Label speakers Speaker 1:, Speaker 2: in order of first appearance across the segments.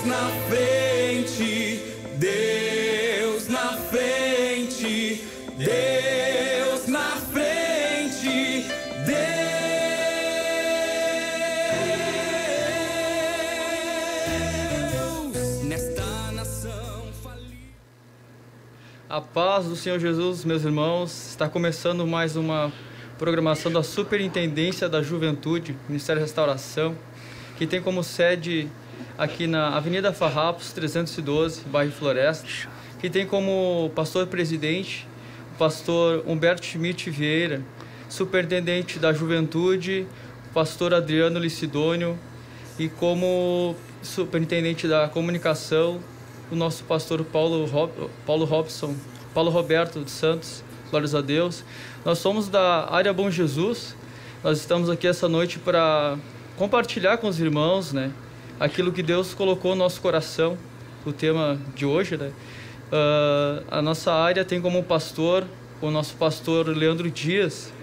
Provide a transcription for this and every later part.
Speaker 1: na frente, Deus na frente, Deus na frente, Deus nesta nação falida.
Speaker 2: A paz do Senhor Jesus, meus irmãos, está começando mais uma programação da Superintendência da Juventude, Ministério da Restauração, que tem como sede aqui na Avenida Farrapos, 312, bairro Floresta, que tem como pastor-presidente o pastor Humberto Schmidt Vieira, superintendente da Juventude, o pastor Adriano Licidônio, e como superintendente da comunicação, o nosso pastor Paulo Roberto dos Santos. Glórias a Deus. Nós somos da área Bom Jesus. Nós estamos aqui essa noite para compartilhar com os irmãos, né, aquilo que Deus colocou no nosso coração, o tema de hoje, né. A nossa área tem como pastor o nosso pastor Leandro Dias,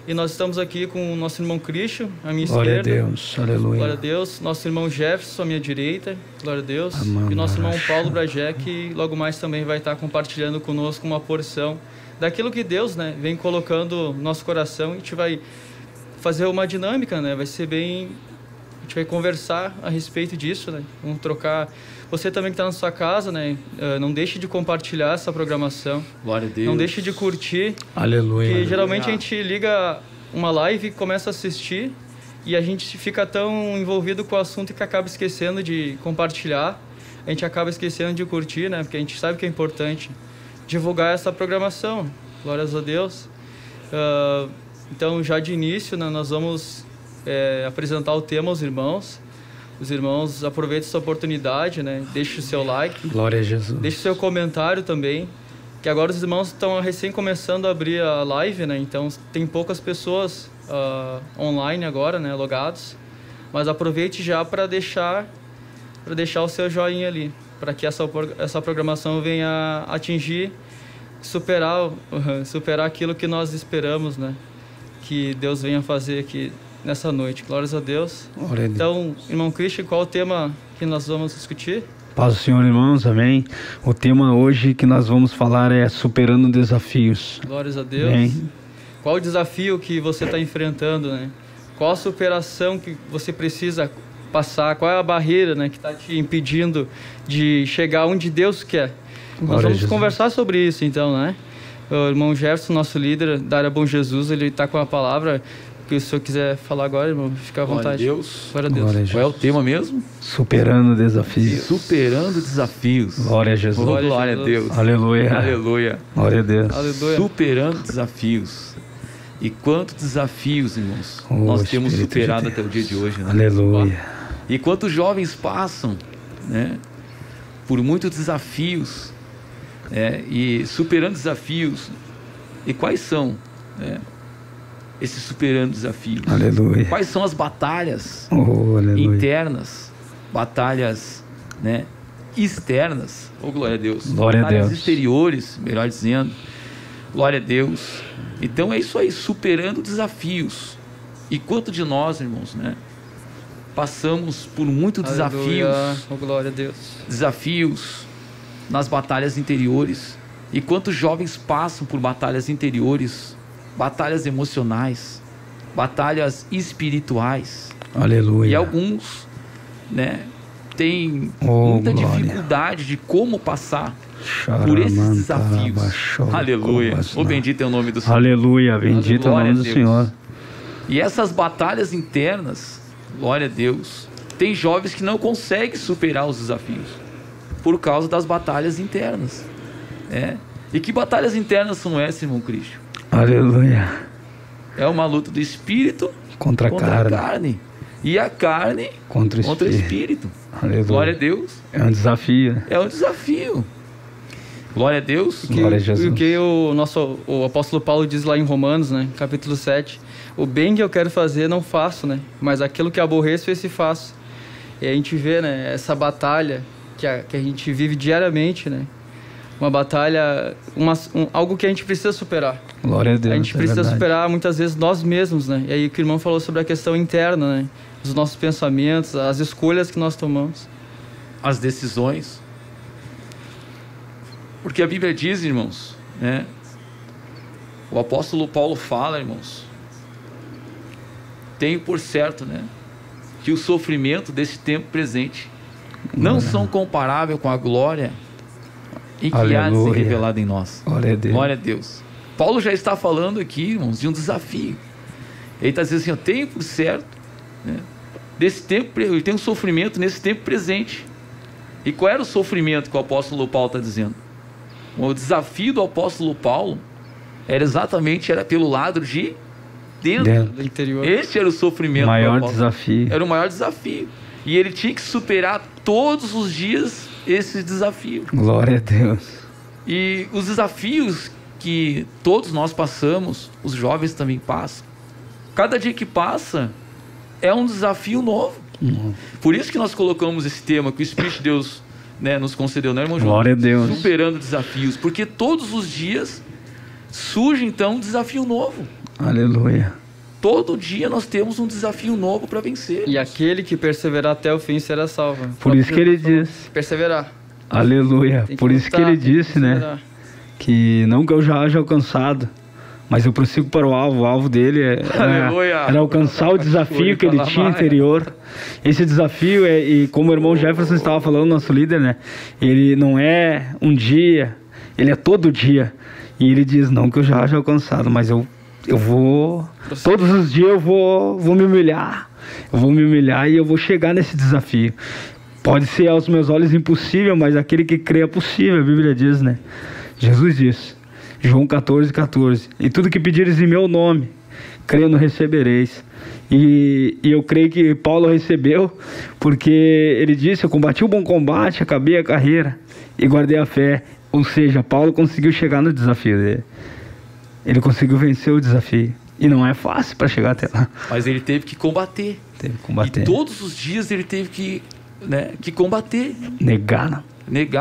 Speaker 2: e nós estamos aqui com o nosso irmão Christian, à minha
Speaker 3: glória
Speaker 2: esquerda.
Speaker 3: Glória a Deus, aleluia.
Speaker 2: Glória a Deus. Nosso irmão Jefferson, à minha direita. Glória a Deus. E nosso irmão Paulo Brajé, que logo mais também vai estar compartilhando conosco uma porção daquilo que Deus, né, vem colocando no nosso coração. E a gente vai fazer uma dinâmica, né? Vai ser bem... A gente vai conversar a respeito disso, né? Vamos trocar... Você também que está na sua casa, né? Não deixe de compartilhar essa programação.
Speaker 4: Glória a Deus.
Speaker 2: Não deixe de curtir.
Speaker 3: Aleluia.
Speaker 2: Porque
Speaker 3: aleluia.
Speaker 2: Geralmente a gente liga uma live e começa a assistir e a gente fica tão envolvido com o assunto que acaba esquecendo de compartilhar. A gente acaba esquecendo de curtir, né? Porque a gente sabe que é importante divulgar essa programação. Glórias a Deus. Então, já de início, né, nós vamos apresentar o tema aos irmãos. Os irmãos, aproveitem essa oportunidade, né? Deixe o seu like.
Speaker 3: Glória a Jesus.
Speaker 2: Deixe o seu comentário também. Que agora os irmãos estão recém começando a abrir a live, né? Então, tem poucas pessoas online agora, né? Logados. Mas aproveite já para deixar o seu joinha ali. Para que essa programação venha atingir, superar aquilo que nós esperamos, né? Que Deus venha fazer aqui nessa noite. Glórias a Deus.
Speaker 3: Glória a Deus.
Speaker 2: Então, irmão Christian, qual o tema que nós vamos discutir?
Speaker 3: Paz do Senhor, irmãos, amém. O tema hoje que nós vamos falar é superando desafios.
Speaker 2: Glórias a Deus.
Speaker 3: Amém.
Speaker 2: Qual o desafio que você está enfrentando, né? Qual a superação que você precisa passar? Qual é a barreira, né, que está te impedindo de chegar onde Deus quer? Nós vamos conversar sobre isso, então, né? O irmão Jefferson, nosso líder da área Bom Jesus, ele está com a palavra. Que o senhor quiser falar agora, irmão, fica à vontade.
Speaker 4: Glória a Deus.
Speaker 2: Glória a Deus.
Speaker 3: Glória a Jesus.
Speaker 4: Qual é o tema mesmo?
Speaker 3: Superando desafios.
Speaker 4: Superando desafios.
Speaker 3: Glória a Jesus.
Speaker 4: Glória a Deus.
Speaker 3: Aleluia.
Speaker 4: Aleluia.
Speaker 3: Glória a Deus.
Speaker 2: Aleluia.
Speaker 4: Superando desafios. E quantos desafios, irmãos, nós temos superado até o dia de hoje, né?
Speaker 3: Aleluia.
Speaker 4: E quantos jovens passam, né, por muitos desafios, e superando desafios. E quais são, né, esses superando desafios?
Speaker 3: Aleluia.
Speaker 4: Quais são as batalhas
Speaker 3: aleluia.
Speaker 4: internas, batalhas, né, externas? Oh, glória a Deus.
Speaker 3: Glória
Speaker 4: batalhas
Speaker 3: a Deus.
Speaker 4: exteriores, melhor dizendo. Glória a Deus. Então é isso aí, superando desafios. E quanto de nós, irmãos, né, passamos por muitos desafios.
Speaker 2: Oh, glória a Deus.
Speaker 4: Desafios nas batalhas interiores. E quantos jovens passam por batalhas interiores, batalhas emocionais, batalhas espirituais.
Speaker 3: Aleluia.
Speaker 4: E alguns, né, têm muita dificuldade de como passar por esses desafios. Aleluia. O bendito é o nome do Senhor.
Speaker 3: Aleluia. Bendito é o nome do Senhor.
Speaker 4: E essas batalhas internas, glória a Deus, tem jovens que não conseguem superar os desafios por causa das batalhas internas. E que batalhas internas são essas, irmão Cristo?
Speaker 3: Aleluia.
Speaker 4: É uma luta do espírito
Speaker 3: contra a carne.
Speaker 4: E a carne contra o espírito.
Speaker 3: Aleluia.
Speaker 4: Glória a Deus.
Speaker 3: É um desafio.
Speaker 4: É um desafio. Glória a Deus.
Speaker 3: Glória a Jesus.
Speaker 2: O que o apóstolo Paulo diz lá em Romanos, né, capítulo 7. O bem que eu quero fazer não faço, né? Mas aquilo que aborreço, esse faço. E a gente vê, né, essa batalha que a gente vive diariamente, né? Uma batalha, algo que a gente precisa superar.
Speaker 3: Glória a Deus.
Speaker 2: A gente precisa superar muitas vezes nós mesmos, né? E aí o que o irmão falou sobre a questão interna, né? Os nossos pensamentos, as escolhas que nós tomamos.
Speaker 4: as decisões. Porque a Bíblia diz, irmãos, né? O apóstolo Paulo fala, irmãos, tenho por certo, né, que o sofrimento desse tempo presente não são comparáveis com a glória em que há de ser revelada em nós.
Speaker 3: Glória a Deus.
Speaker 4: Glória a Deus. Paulo já está falando aqui, irmãos, de um desafio. Ele está dizendo assim, eu tenho por certo, né, desse tempo, eu tenho um sofrimento nesse tempo presente. E qual era o sofrimento que o apóstolo Paulo está dizendo? O desafio do apóstolo Paulo era pelo lado de dentro
Speaker 2: do interior.
Speaker 4: Esse era o sofrimento.
Speaker 3: Maior desafio.
Speaker 4: Era o maior desafio. E ele tinha que superar todos os dias esse desafio.
Speaker 3: Glória a Deus.
Speaker 4: E os desafios que todos nós passamos, os jovens também passam. Cada dia que passa é um desafio novo. Por isso que nós colocamos esse tema que o Espírito de Deus, né, nos concedeu, né, irmão João?
Speaker 3: Glória a Deus.
Speaker 4: Superando desafios. Porque todos os dias surge então um desafio novo.
Speaker 3: Aleluia.
Speaker 4: Todo dia nós temos um desafio novo para vencer.
Speaker 2: E aquele que perseverar até o fim será salvo.
Speaker 3: Por isso que ele diz.
Speaker 2: Perseverar.
Speaker 3: Aleluia.
Speaker 2: Tem que
Speaker 3: Por isso que
Speaker 2: lutar,
Speaker 3: ele disse, né?
Speaker 2: perseverar.
Speaker 3: Que não que eu já haja alcançado, mas eu prossigo para o alvo. O alvo dele era alcançar o desafio que ele tinha interior. Esse desafio e como o irmão Jefferson estava falando, nosso líder, né? Ele não é um dia, ele é todo dia. E ele diz, não que eu já haja alcançado, mas eu vou, todos os dias eu vou me humilhar. Eu vou me humilhar e eu vou chegar nesse desafio. Pode ser aos meus olhos impossível, mas aquele que crê é possível, a Bíblia diz, né? Jesus disse, João 14:14, e tudo que pedires em meu nome, crendo recebereis. E eu creio que Paulo recebeu, porque ele disse, eu combati o bom combate, acabei a carreira e guardei a fé. Ou seja, Paulo conseguiu chegar no desafio dele. Ele conseguiu vencer o desafio. E não é fácil para chegar até lá.
Speaker 4: Mas ele teve que combater.
Speaker 3: Teve que combater.
Speaker 4: E todos os dias ele teve que combater. Negar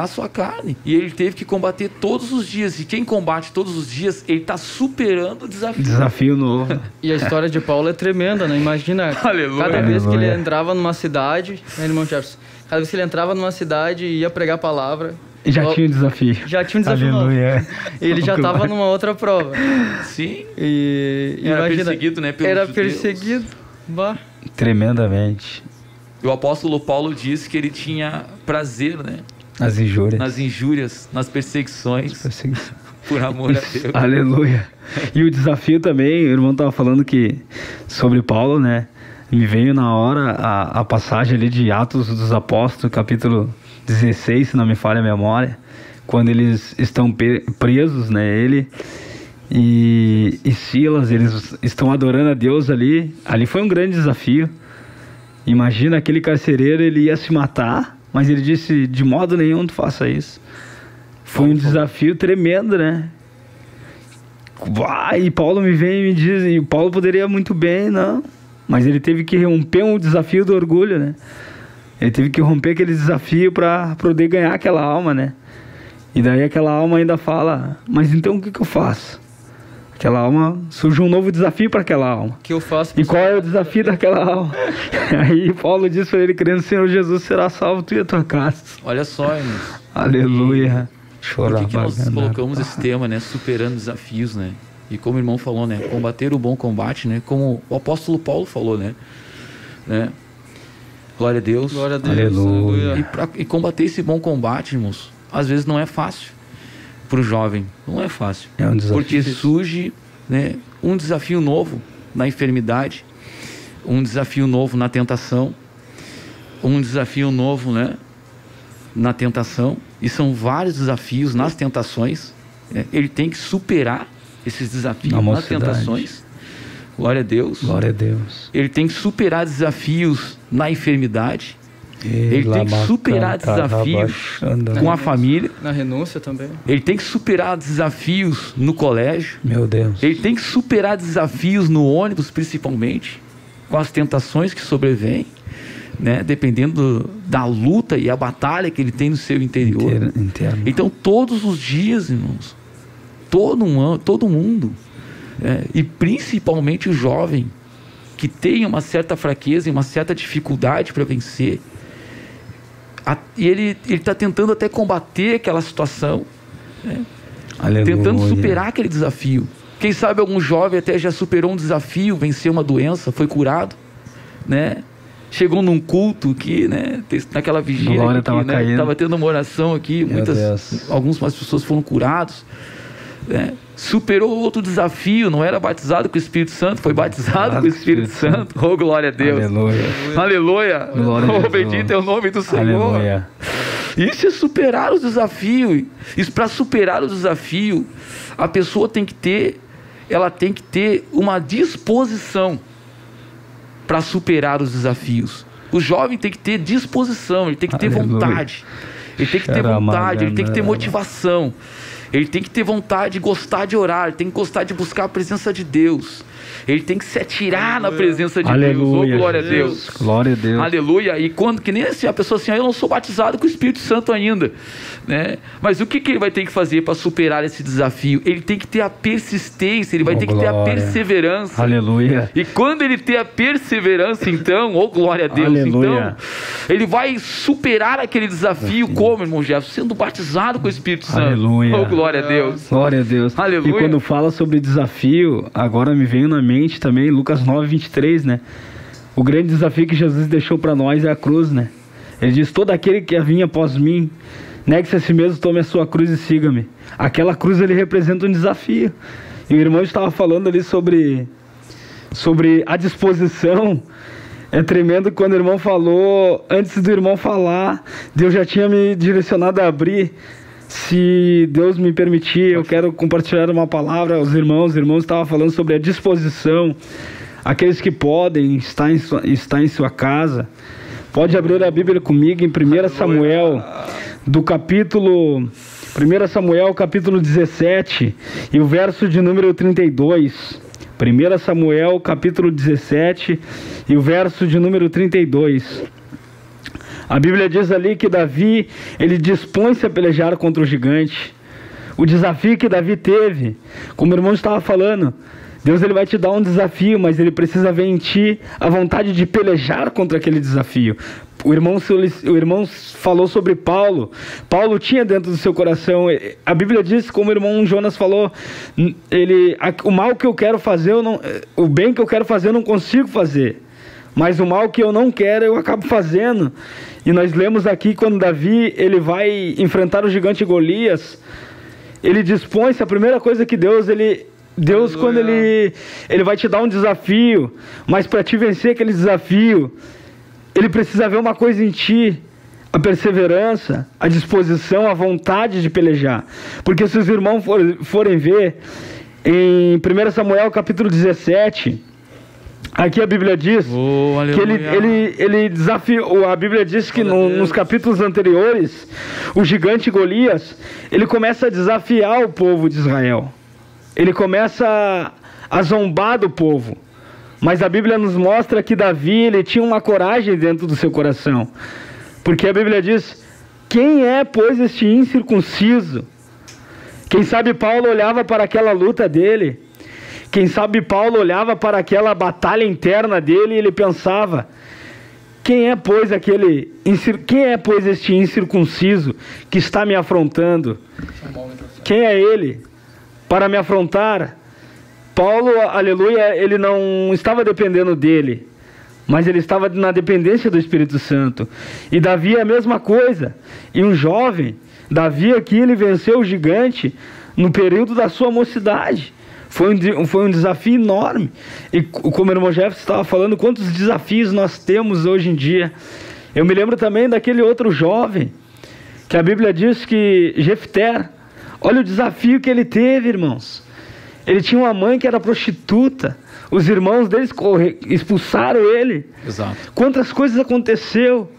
Speaker 4: a sua carne. E ele teve que combater todos os dias. E quem combate todos os dias, ele está superando o desafio.
Speaker 3: Desafio novo.
Speaker 2: E a história de Paulo é tremenda, né? Imagina,
Speaker 4: Aleluia.
Speaker 2: cada vez que ele entrava numa cidade, né, irmão Jefferson? Cada vez que ele entrava numa cidade e ia pregar a palavra,
Speaker 3: Já tinha um desafio.
Speaker 2: Já tinha um desafio novo. Ele já estava numa outra prova.
Speaker 4: Sim.
Speaker 2: E
Speaker 4: era
Speaker 2: imagina,
Speaker 4: perseguido, né?
Speaker 2: Era perseguido. Bah.
Speaker 3: Tremendamente.
Speaker 4: E o apóstolo Paulo disse que ele tinha prazer, né?
Speaker 3: Nas injúrias.
Speaker 4: Nas injúrias, nas perseguições. Por amor a Deus.
Speaker 3: Aleluia. E o desafio também, o irmão estava falando que sobre Paulo, né? Me veio na hora a passagem ali de Atos dos Apóstolos, capítulo 16, se não me falha a memória, quando eles estão presos, né? Ele e Silas, eles estão adorando a Deus ali. Ali foi um grande desafio. Imagina aquele carcereiro, ele ia se matar, mas ele disse, de modo nenhum tu faça isso. Foi um desafio tremendo, né? E Paulo me vem e me diz, e Paulo poderia muito bem, não, mas ele teve que romper um desafio do orgulho, né? Ele teve que romper aquele desafio para poder ganhar aquela alma, né? E daí aquela alma ainda fala, mas então o que eu faço? Aquela alma, surge um novo desafio para aquela alma.
Speaker 2: O que eu faço?
Speaker 3: E qual é o desafio daquela alma? Aí Paulo diz para ele, crendo no Senhor Jesus, será salvo tu e a tua casa.
Speaker 4: Olha só, irmãos.
Speaker 3: Aleluia.
Speaker 4: Por que nós colocamos esse tema, né? Superando desafios, né? E como o irmão falou, né? Combater o bom combate, né? Como o apóstolo Paulo falou, né? Glória a Deus.
Speaker 2: Glória a Deus.
Speaker 3: Aleluia.
Speaker 4: E combater esse bom combate, irmãos, às vezes não é fácil para o jovem. Não é fácil.
Speaker 3: É um desafio.
Speaker 4: Porque surge, né, um desafio novo na enfermidade, um desafio novo na tentação, um desafio novo, né, na tentação. E são vários desafios nas tentações. Ele tem que superar esses desafios nas tentações. Glória a Deus.
Speaker 3: Glória a Deus.
Speaker 4: Ele tem que superar desafios na enfermidade. Ele tem que superar desafios com a família.
Speaker 2: Na renúncia também.
Speaker 4: Ele tem que superar desafios no colégio.
Speaker 3: Meu Deus.
Speaker 4: Ele tem que superar desafios no ônibus, principalmente, com as tentações que sobrevêm, né? Dependendo da luta e a batalha que ele tem no seu interior.
Speaker 3: Interno.
Speaker 4: Então, todos os dias, irmãos, todo mundo, e principalmente o jovem, que tem uma certa fraqueza e uma certa dificuldade para vencer, E ele está tentando até combater aquela situação, né?
Speaker 3: Aleluia.
Speaker 4: Tentando superar aquele desafio. Quem sabe algum jovem até já superou um desafio, venceu uma doença, foi curado, né? Chegou num culto que, né, naquela vigília, estava tendo uma oração aqui, algumas pessoas foram curados, né? Superou outro desafio, não era batizado com o Espírito Santo, foi batizado com o Espírito Santo. Oh, glória a Deus.
Speaker 3: Aleluia.
Speaker 4: Aleluia. Oh, bendito é o nome do Senhor.
Speaker 3: Aleluia.
Speaker 4: Isso é superar os desafios. Isso, para superar o desafio, a pessoa tem que ter uma disposição para superar os desafios. O jovem tem que ter disposição, ele tem que ter vontade. Ele tem que ter vontade, ele tem que ter motivação. Ele tem que ter vontade de gostar de orar, ele tem que gostar de buscar a presença de Deus. Ele tem que se atirar na presença de Deus. Oh, glória a Deus.
Speaker 3: Glória a Deus.
Speaker 4: Aleluia. E quando, que nem assim, a pessoa assim, eu não sou batizado com o Espírito Santo ainda, né? Mas o que ele vai ter que fazer para superar esse desafio? Ele tem que ter a persistência, ele vai ter que ter a perseverança.
Speaker 3: Aleluia.
Speaker 4: E quando ele ter a perseverança, então, oh, glória a Deus.
Speaker 3: Aleluia.
Speaker 4: Então, ele vai superar aquele desafio como, irmão Jefferson? Sendo batizado com o Espírito Santo.
Speaker 3: Aleluia.
Speaker 4: Oh, glória a Deus.
Speaker 3: Glória a Deus.
Speaker 4: Aleluia.
Speaker 3: E quando fala sobre desafio, agora me veio na mente também Lucas 9:23, né? O grande desafio que Jesus deixou para nós é a cruz, né? Ele diz: todo aquele que vinha após mim, negue-se a si mesmo, tome a sua cruz e siga-me. Aquela cruz, ele representa um desafio. E o irmão estava falando ali sobre a disposição. É tremendo quando o irmão falou, antes do irmão falar, Deus já tinha me direcionado a abrir. Se Deus me permitir, eu quero compartilhar uma palavra aos irmãos. Os irmãos estavam falando sobre a disposição. Aqueles que podem estar em sua casa. Pode abrir a Bíblia comigo em 1 Samuel, do capítulo 1 Samuel, capítulo 17, e o verso de número 32. 1 Samuel, capítulo 17, e o verso de número 32. A Bíblia diz ali que Davi, ele dispõe-se a pelejar contra o gigante. O desafio que Davi teve, como o irmão estava falando, Deus, ele vai te dar um desafio, mas ele precisa ver em ti a vontade de pelejar contra aquele desafio. O irmão falou sobre Paulo. Paulo tinha dentro do seu coração, a Bíblia diz, como o irmão Jonas falou, o mal que eu quero fazer, o bem que eu quero fazer eu não consigo fazer. Mas o mal que eu não quero, eu acabo fazendo. E nós lemos aqui quando Davi, ele vai enfrentar o gigante Golias, ele dispõe-se, a primeira coisa que Deus, quando ele vai te dar um desafio, mas para te vencer aquele desafio, ele precisa ver uma coisa em ti: a perseverança, a disposição, a vontade de pelejar. Porque se os irmãos forem ver, em 1 Samuel capítulo 17... aqui a Bíblia diz que ele desafiou. A Bíblia diz que nos capítulos anteriores, o gigante Golias, ele começa a desafiar o povo de Israel. Ele começa a zombar do povo. Mas a Bíblia nos mostra que Davi, ele tinha uma coragem dentro do seu coração. Porque a Bíblia diz: quem é, pois, este incircunciso? Quem sabe Paulo olhava para aquela luta dele. Quem sabe Paulo olhava para aquela batalha interna dele e ele pensava: quem é, pois, este incircunciso que está me afrontando? Quem é ele para me afrontar? Paulo, aleluia, ele não estava dependendo dele, mas ele estava na dependência do Espírito Santo. E Davi é a mesma coisa. E um jovem, Davi aqui, ele venceu o gigante no período da sua mocidade. Foi um desafio enorme. E como o irmão Jefferson estava falando, quantos desafios nós temos hoje em dia. Eu me lembro também daquele outro jovem, que a Bíblia diz que Jefté, olha o desafio que ele teve, irmãos. Ele tinha uma mãe que era prostituta. Os irmãos deles expulsaram ele.
Speaker 4: Exato.
Speaker 3: Quantas coisas aconteceu.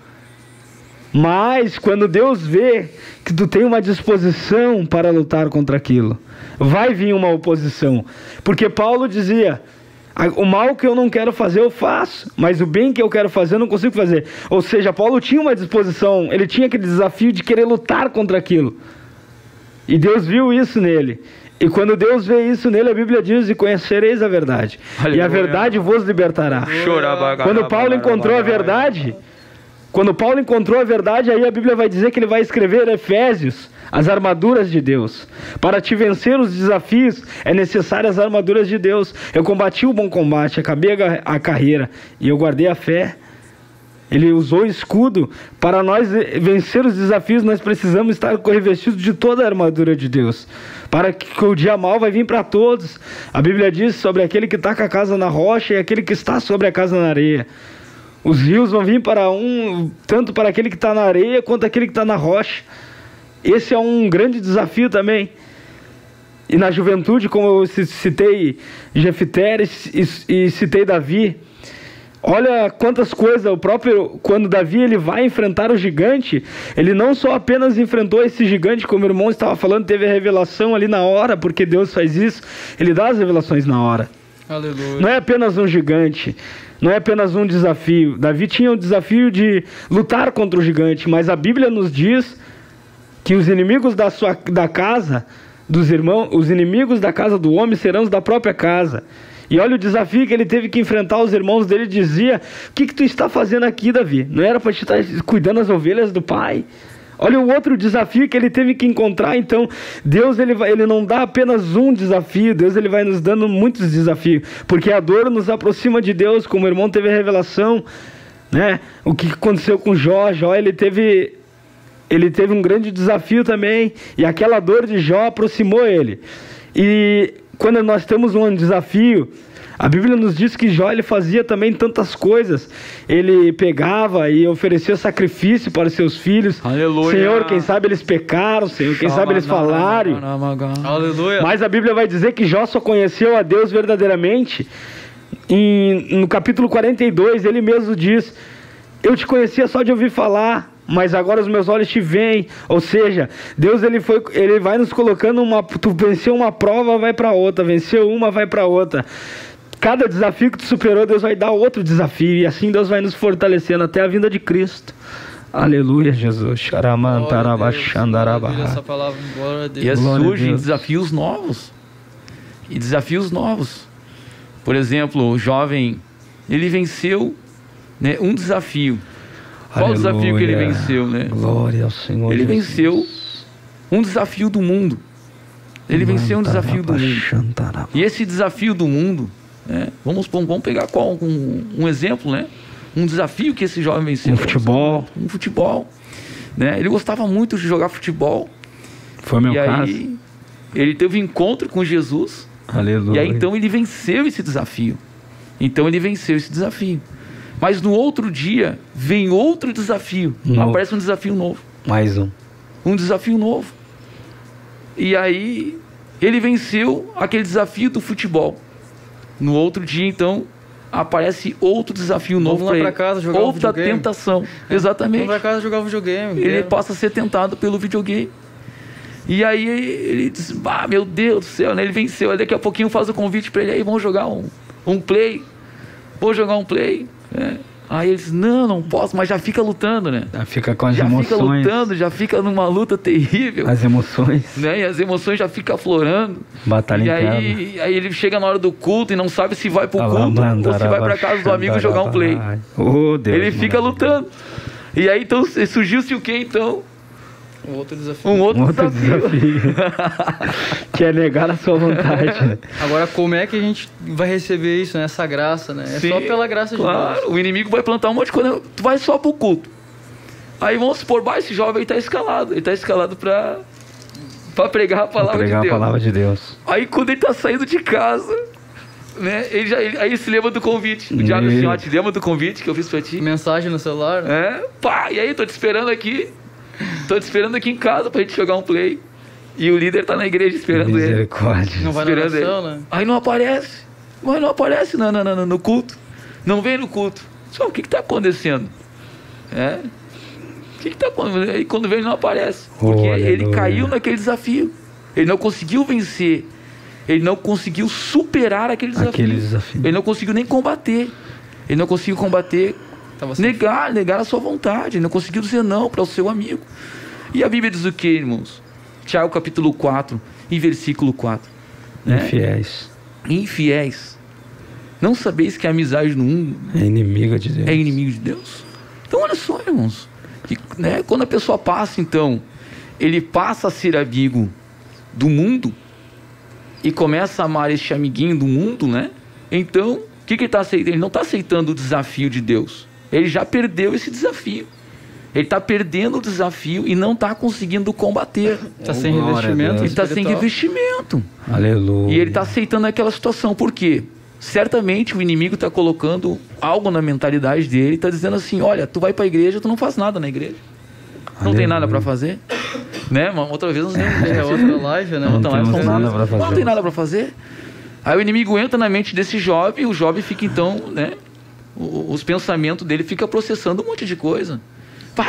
Speaker 3: Mas quando Deus vê que tu tem uma disposição para lutar contra aquilo, vai vir uma oposição. Porque Paulo dizia: o mal que eu não quero fazer eu faço, mas o bem que eu quero fazer eu não consigo fazer. Ou seja, Paulo tinha uma disposição, ele tinha aquele desafio de querer lutar contra aquilo. E Deus viu isso nele. E quando Deus vê isso nele, a Bíblia diz: e conhecereis a verdade. Aleluia. E a verdade vos libertará. Quando Paulo encontrou a verdade, Quando Paulo encontrou a verdade, aí a Bíblia vai dizer que ele vai escrever Efésios, as armaduras de Deus. Para te vencer os desafios, é necessário as armaduras de Deus. Eu combati o bom combate, acabei a carreira e eu guardei a fé. Ele usou o escudo. Para nós vencer os desafios, nós precisamos estar revestidos de toda a armadura de Deus. Para que o dia mau vai vir para todos. A Bíblia diz sobre aquele que está com a casa na rocha e aquele que está sobre a casa na areia. Os rios vão vir tanto para aquele que está na areia quanto aquele que está na rocha. Esse é um grande desafio também. E na juventude, como eu citei Jefté e citei Davi, olha quantas coisas, quando Davi ele vai enfrentar o gigante, ele não só apenas enfrentou esse gigante, como o irmão estava falando, teve a revelação ali na hora, porque Deus faz isso, ele dá as revelações na hora.
Speaker 2: Aleluia.
Speaker 3: Não é apenas um gigante, não é apenas um desafio. Davi tinha o desafio de lutar contra o gigante, mas a Bíblia nos diz que os inimigos da casa dos irmãos, os inimigos da casa do homem serão os da própria casa. E olha o desafio que ele teve que enfrentar. Os irmãos dele dizia: o que tu está fazendo aqui, Davi? Não era para te estar cuidando das ovelhas do pai? Olha o outro desafio que ele teve que encontrar. Então Deus ele não dá apenas um desafio, Deus ele vai nos dando muitos desafios, porque a dor nos aproxima de Deus. Como o irmão teve a revelação, né? O que aconteceu com Jó? Jó ele teve um grande desafio também, e aquela dor de Jó aproximou ele. E quando nós temos um desafio, a Bíblia nos diz que Jó ele fazia também tantas coisas. Ele pegava e oferecia sacrifício para os seus filhos.
Speaker 4: Aleluia.
Speaker 3: Senhor, quem sabe eles pecaram, Senhor, quem sabe eles falaram.
Speaker 2: Aleluia.
Speaker 3: Mas a Bíblia vai dizer que Jó só conheceu a Deus verdadeiramente. No capítulo 42, ele mesmo diz: eu te conhecia só de ouvir falar, mas agora os meus olhos te veem. Ou seja, Deus ele vai nos colocando tu venceu uma prova, vai para outra, venceu uma, vai para outra. Cada desafio que tu superou, Deus vai dar outro desafio, e assim Deus vai nos fortalecendo até a vinda de Cristo. Aleluia, Jesus.
Speaker 2: Essa palavra, glória a Deus.
Speaker 4: E surgem desafios novos. E desafios novos. Por exemplo, o jovem, ele venceu, né, um desafio. Qual o desafio que ele venceu, né?
Speaker 3: Glória ao Senhor.
Speaker 4: Ele venceu um desafio do mundo. Ele venceu um desafio do mundo. E esse desafio do mundo, né, vamos pegar um exemplo, né? Um desafio que esse jovem venceu. Um futebol. Né? Ele gostava muito de jogar futebol.
Speaker 3: Foi meu caso.
Speaker 4: E aí, ele teve um encontro com Jesus.
Speaker 3: Aleluia.
Speaker 4: E aí, então, ele venceu esse desafio. Mas no outro dia, vem outro desafio. Aparece um desafio novo.
Speaker 3: Mais um.
Speaker 4: Um desafio novo. E aí, ele venceu aquele desafio do futebol. No outro dia, então, aparece outro desafio novo para ele.
Speaker 2: Casa jogar
Speaker 4: outra tentação. Exatamente.
Speaker 2: Vamos pra casa jogar videogame.
Speaker 4: Ele passa a ser tentado pelo videogame. E aí, ele diz: meu Deus do céu, né? Ele venceu. Aí daqui a pouquinho faz o convite para ele: aí, vamos jogar um play. Vou jogar um play. Aí ele diz: não posso, mas já fica lutando, né?
Speaker 3: Já fica com as emoções.
Speaker 4: Já fica lutando, já fica numa luta terrível.
Speaker 3: As emoções.
Speaker 4: Né? E as emoções já ficam aflorando.
Speaker 3: Batalha interna.
Speaker 4: Aí ele chega na hora do culto e não sabe se vai pro culto ou se vai pra casa do amigo jogar um play.
Speaker 3: Oh, Deus,
Speaker 4: ele fica lutando. E aí então surgiu-se o quê então?
Speaker 2: Um outro desafio.
Speaker 3: Um outro desafio. Que é negar a sua vontade, né?
Speaker 2: Agora, como é que a gente vai receber isso, né? Essa graça, né? É só pela graça de Deus.
Speaker 4: O inimigo vai plantar um monte de coisa. Tu vai só pro culto. Aí vamos supor: esse jovem está escalado. Ele está escalado para pregar a palavra de Deus.
Speaker 3: A palavra de Deus.
Speaker 4: Aí quando ele está saindo de casa, né? Aí se lembra do convite. O diabo assim: te lembra do convite que eu fiz para ti?
Speaker 2: Mensagem no celular.
Speaker 4: E aí, tô te esperando aqui. Tô te esperando aqui em casa pra gente jogar um play. E o líder tá na igreja esperando ele.
Speaker 3: Misericórdia.
Speaker 2: Não vai na oração, né?
Speaker 4: Aí não aparece. Mas não aparece no culto. Não vem no culto. Só o que tá acontecendo? O que tá acontecendo? Aí quando vem ele não aparece. Porque ele caiu naquele desafio. Ele não conseguiu vencer. Ele não conseguiu superar aquele desafio. Ele não conseguiu nem combater. Ele não conseguiu combater. Negar a sua vontade. Ele não conseguiu dizer não para o seu amigo. E a Bíblia diz o que, irmãos? Tiago capítulo 4, em versículo 4. Né? Infiéis. Não sabeis que a amizade no mundo
Speaker 3: é inimiga de Deus.
Speaker 4: É inimigo de Deus. Então, olha só, irmãos, que, né, quando a pessoa passa, então, ele passa a ser amigo do mundo e começa a amar este amiguinho do mundo, né? Então, o que ele está aceitando? Ele não está aceitando o desafio de Deus. Ele já perdeu esse desafio. Ele está perdendo o desafio e não está conseguindo combater.
Speaker 2: Está sem revestimento.
Speaker 4: Ele está sem revestimento.
Speaker 3: Aleluia.
Speaker 4: E ele está aceitando aquela situação. Por quê? Certamente o inimigo está colocando algo na mentalidade dele, está dizendo assim: olha, tu vai para a igreja, tu não faz nada na igreja. Não tem nada para fazer, né? Outra vez nós
Speaker 2: outra live, né?
Speaker 3: Não tem nada para fazer.
Speaker 4: Não tem nada para fazer. Aí o inimigo entra na mente desse jovem, e o jovem fica então, né? Os pensamentos dele ficam processando um monte de coisa.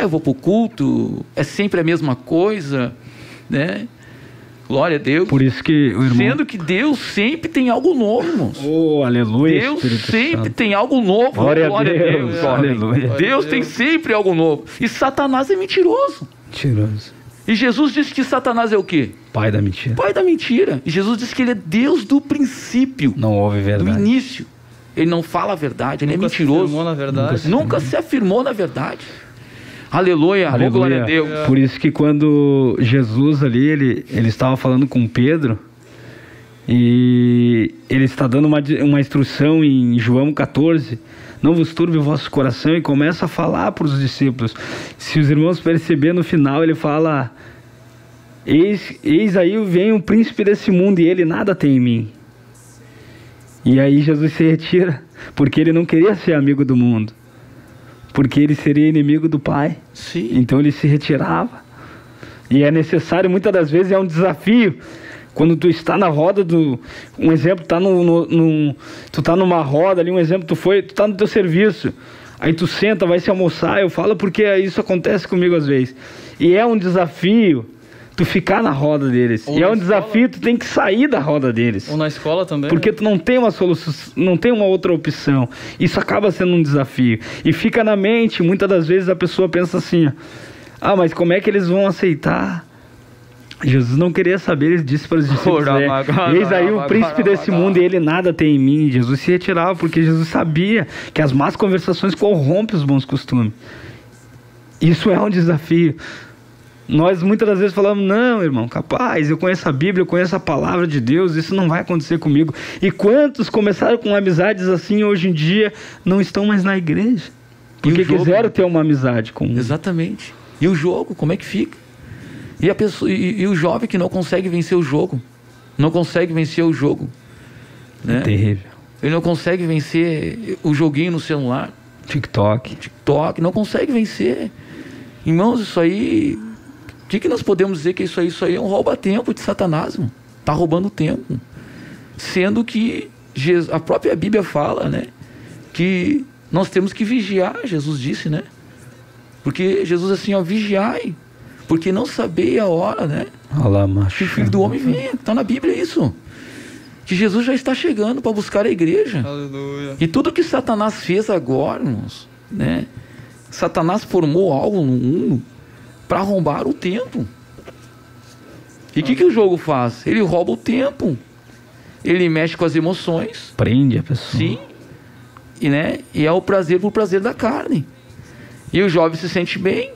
Speaker 4: Eu vou pro culto, é sempre a mesma coisa, né? Glória a Deus.
Speaker 3: Por isso que o irmão...
Speaker 4: Sendo que Deus sempre tem algo novo, irmãos.
Speaker 3: Oh, aleluia.
Speaker 4: Deus sempre tem algo novo.
Speaker 3: Glória a Deus. Aleluia.
Speaker 4: Deus tem sempre algo novo. E Satanás é mentiroso.
Speaker 3: Mentiroso.
Speaker 4: E Jesus disse que Satanás é o quê?
Speaker 3: Pai da mentira.
Speaker 4: Pai da mentira. E Jesus disse que ele é Deus do princípio.
Speaker 3: Não houve verdade.
Speaker 4: Do início. Ele não fala a verdade, ele
Speaker 2: nunca
Speaker 4: é mentiroso.
Speaker 2: Se afirmou na verdade.
Speaker 4: Nunca se afirmou na verdade. Aleluia,
Speaker 3: aleluia.
Speaker 4: Glória a Deus.
Speaker 3: Por isso que quando Jesus ali, ele estava falando com Pedro, e ele está dando uma instrução em João 14, não vos turbe o vosso coração, e começa a falar para os discípulos. Se os irmãos perceberem no final, ele fala: eis aí vem o príncipe desse mundo, e ele nada tem em mim. E aí Jesus se retira, porque ele não queria ser amigo do mundo, porque ele seria inimigo do Pai.
Speaker 4: Sim.
Speaker 3: Então ele se retirava. E é necessário, muitas das vezes é um desafio. Quando tu está na roda do... Um exemplo, tu está numa roda ali, um exemplo, tu está no teu serviço. Aí tu senta, vai se almoçar, eu falo porque isso acontece comigo às vezes. E é um desafio tu ficar na roda deles.
Speaker 2: Ou
Speaker 3: e é um
Speaker 2: escola.
Speaker 3: Desafio tu tem que sair da roda deles.
Speaker 2: Ou na escola também.
Speaker 3: Porque tu não tem uma solução, não tem uma outra opção. Isso acaba sendo um desafio. E fica na mente, muitas das vezes a pessoa pensa assim: mas como é que eles vão aceitar? Jesus não queria saber, ele disse para os discípulos: eis aí o príncipe desse mundo, e ele nada tem em mim. Jesus se retirava, porque Jesus sabia que as más conversações corrompem os bons costumes. Isso é um desafio. Nós muitas das vezes falamos: não, irmão, capaz, eu conheço a Bíblia, eu conheço a palavra de Deus, isso não vai acontecer comigo. E quantos começaram com amizades assim, hoje em dia não estão mais na igreja? Porque quiseram ter uma amizade com...
Speaker 4: Exatamente. E o jogo, como é que fica? E a pessoa, e o jovem que não consegue vencer o jogo, né?
Speaker 3: É terrível.
Speaker 4: Ele não consegue vencer o joguinho no celular,
Speaker 3: TikTok,
Speaker 4: não consegue vencer. Irmãos, isso aí... O que nós podemos dizer que isso aí é um rouba-tempo de Satanás, irmão? Está roubando tempo. Sendo que a própria Bíblia fala, né? Que nós temos que vigiar, Jesus disse, né? Porque Jesus assim, vigiai, porque não sabei a hora, né? Que o Filho do Homem venha. Está na Bíblia isso. Que Jesus já está chegando para buscar a igreja.
Speaker 2: Aleluia.
Speaker 4: E tudo que Satanás fez agora, irmãos, né? Satanás formou algo no mundo para roubar o tempo. E o que o jogo faz? Ele rouba o tempo. Ele mexe com as emoções.
Speaker 3: Prende a pessoa.
Speaker 4: Sim. E é o prazer por prazer da carne. E o jovem se sente bem.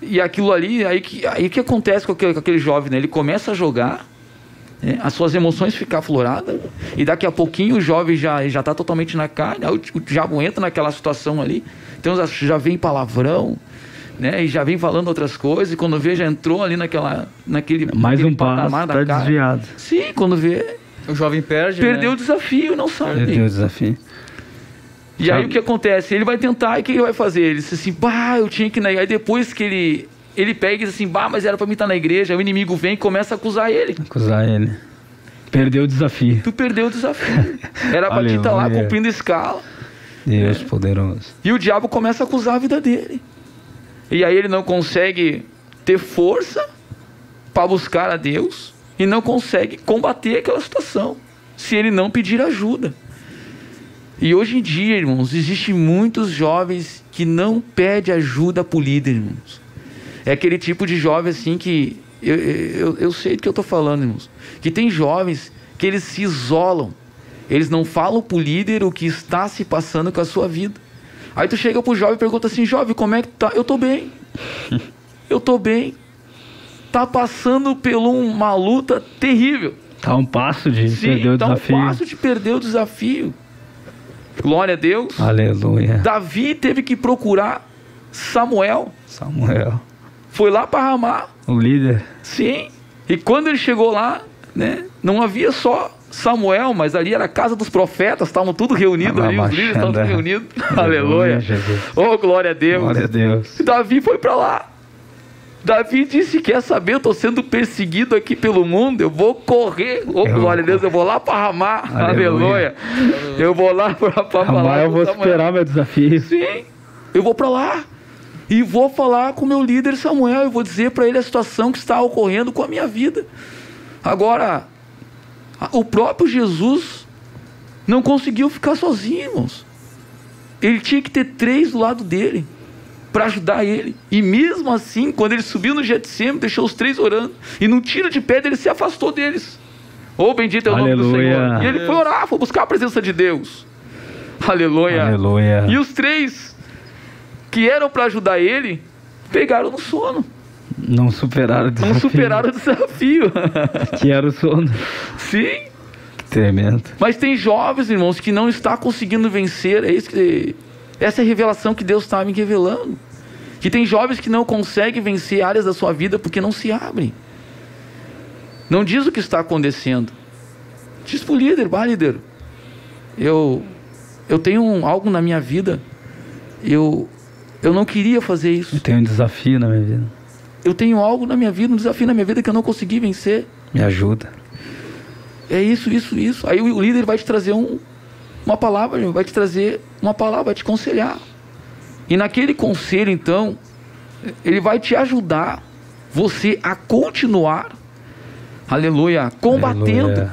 Speaker 4: E aquilo ali, aí que acontece com aquele jovem, né? Ele começa a jogar, né? As suas emoções ficam afloradas. E daqui a pouquinho o jovem já está totalmente na carne. Aí o diabo entra naquela situação ali. Então já vem palavrão, né? E já vem falando outras coisas, e quando vê, já entrou ali naquele
Speaker 3: mais um
Speaker 4: patamar
Speaker 3: passo, está desviado.
Speaker 4: Sim, quando vê,
Speaker 2: o jovem perdeu
Speaker 4: o desafio, não sabe.
Speaker 3: Perdeu o desafio.
Speaker 4: E aí o que acontece? Ele vai tentar, e o que ele vai fazer? Ele diz assim: eu tinha que ir na igreja. Aí depois que ele pega e diz assim: mas era para mim estar na igreja. Aí o inimigo vem e começa a acusar ele.
Speaker 3: Perdeu o desafio.
Speaker 4: Tu perdeu o desafio. Era para ti estar lá cumprindo escala.
Speaker 3: Deus poderoso.
Speaker 4: E o diabo começa a acusar a vida dele. E aí ele não consegue ter força para buscar a Deus e não consegue combater aquela situação se ele não pedir ajuda. E hoje em dia, irmãos, existem muitos jovens que não pedem ajuda para o líder, irmãos. É aquele tipo de jovem assim que... Eu sei do que eu estou falando, irmãos. Que tem jovens que eles se isolam. Eles não falam para o líder o que está se passando com a sua vida. Aí tu chega pro jovem e pergunta assim, jovem, como é que tá? Eu tô bem. Eu tô bem. Tá passando por uma luta terrível.
Speaker 3: Tá um passo de perder o desafio.
Speaker 4: Tá um passo de perder o desafio. Glória a Deus.
Speaker 3: Aleluia.
Speaker 4: Davi teve que procurar Samuel. Foi lá para Ramá.
Speaker 3: O líder.
Speaker 4: Sim. E quando ele chegou lá, né, não havia só Samuel, mas ali era a casa dos profetas, estavam tudo reunidos ali, os líderes estavam todos reunidos. Aleluia. Oh, glória a Deus.
Speaker 3: Glória a Deus.
Speaker 4: E Davi foi para lá. Davi disse, quer saber, eu estou sendo perseguido aqui pelo mundo, eu vou correr, glória a Deus, eu vou lá para Ramá, aleluia. Eu vou lá para
Speaker 3: Ramá, eu vou esperar meu desafio.
Speaker 4: Sim, eu vou para lá e vou falar com o meu líder Samuel, eu vou dizer para ele a situação que está ocorrendo com a minha vida. Agora, o próprio Jesus não conseguiu ficar sozinho, irmãos. Ele tinha que ter 3 do lado dele, para ajudar ele. E mesmo assim, quando ele subiu no Getsêmani, deixou os 3 orando, e num tiro de pedra ele se afastou deles. Oh, bendito é o nome do Senhor. E ele foi orar, foi buscar a presença de Deus. Aleluia.
Speaker 3: Aleluia.
Speaker 4: E os 3 que eram para ajudar ele, pegaram no sono.
Speaker 3: Não superaram o desafio.
Speaker 4: Não superaram o desafio.
Speaker 3: Que era o sono.
Speaker 4: Sim.
Speaker 3: Que tremendo.
Speaker 4: Mas tem jovens, irmãos, que não estão conseguindo vencer. Essa é a revelação que Deus está me revelando. Que tem jovens que não conseguem vencer áreas da sua vida porque não se abrem. Não diz o que está acontecendo. Diz para o líder, líder, eu tenho algo na minha vida. Eu não queria fazer isso.
Speaker 3: Eu tenho um desafio na minha vida.
Speaker 4: Eu tenho algo na minha vida, um desafio na minha vida que eu não consegui vencer.
Speaker 3: Me ajuda.
Speaker 4: É isso. Aí o líder vai te trazer uma palavra, vai te trazer uma palavra, vai te aconselhar. E naquele conselho, então, ele vai te ajudar você a continuar, aleluia, combatendo.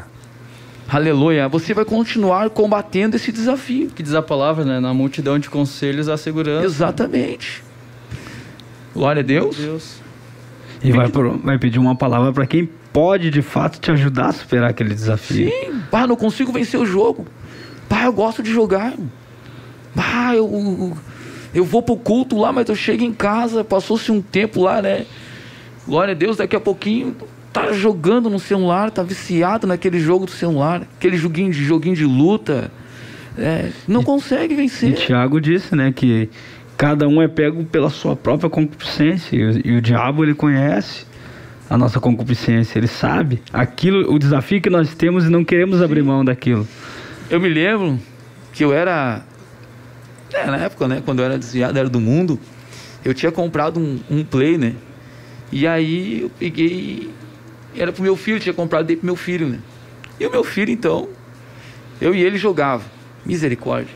Speaker 4: Aleluia. Você vai continuar combatendo esse desafio.
Speaker 2: Que diz a palavra, né? Na multidão de conselhos há segurança.
Speaker 4: Exatamente. Glória a Deus.
Speaker 3: E vai pedir uma palavra para quem pode, de fato, te ajudar a superar aquele desafio.
Speaker 4: Sim. Não consigo vencer o jogo. Eu gosto de jogar. Eu vou pro culto lá, mas eu chego em casa, passou-se um tempo lá, né? Glória a Deus, daqui a pouquinho tá jogando no celular, tá viciado naquele jogo do celular, aquele joguinho de luta. Não consegue vencer.
Speaker 3: E Tiago disse, né, que cada um é pego pela sua própria concupiscência. E o diabo, ele conhece a nossa concupiscência, ele sabe o desafio que nós temos e não queremos abrir mão daquilo.
Speaker 4: Eu me lembro que eu era, na época, né, quando eu era desviado, era do mundo, eu tinha comprado um Play, né? E aí eu peguei, era pro meu filho, tinha comprado, dei pro meu filho, né? E o meu filho, então, eu e ele jogava, misericórdia.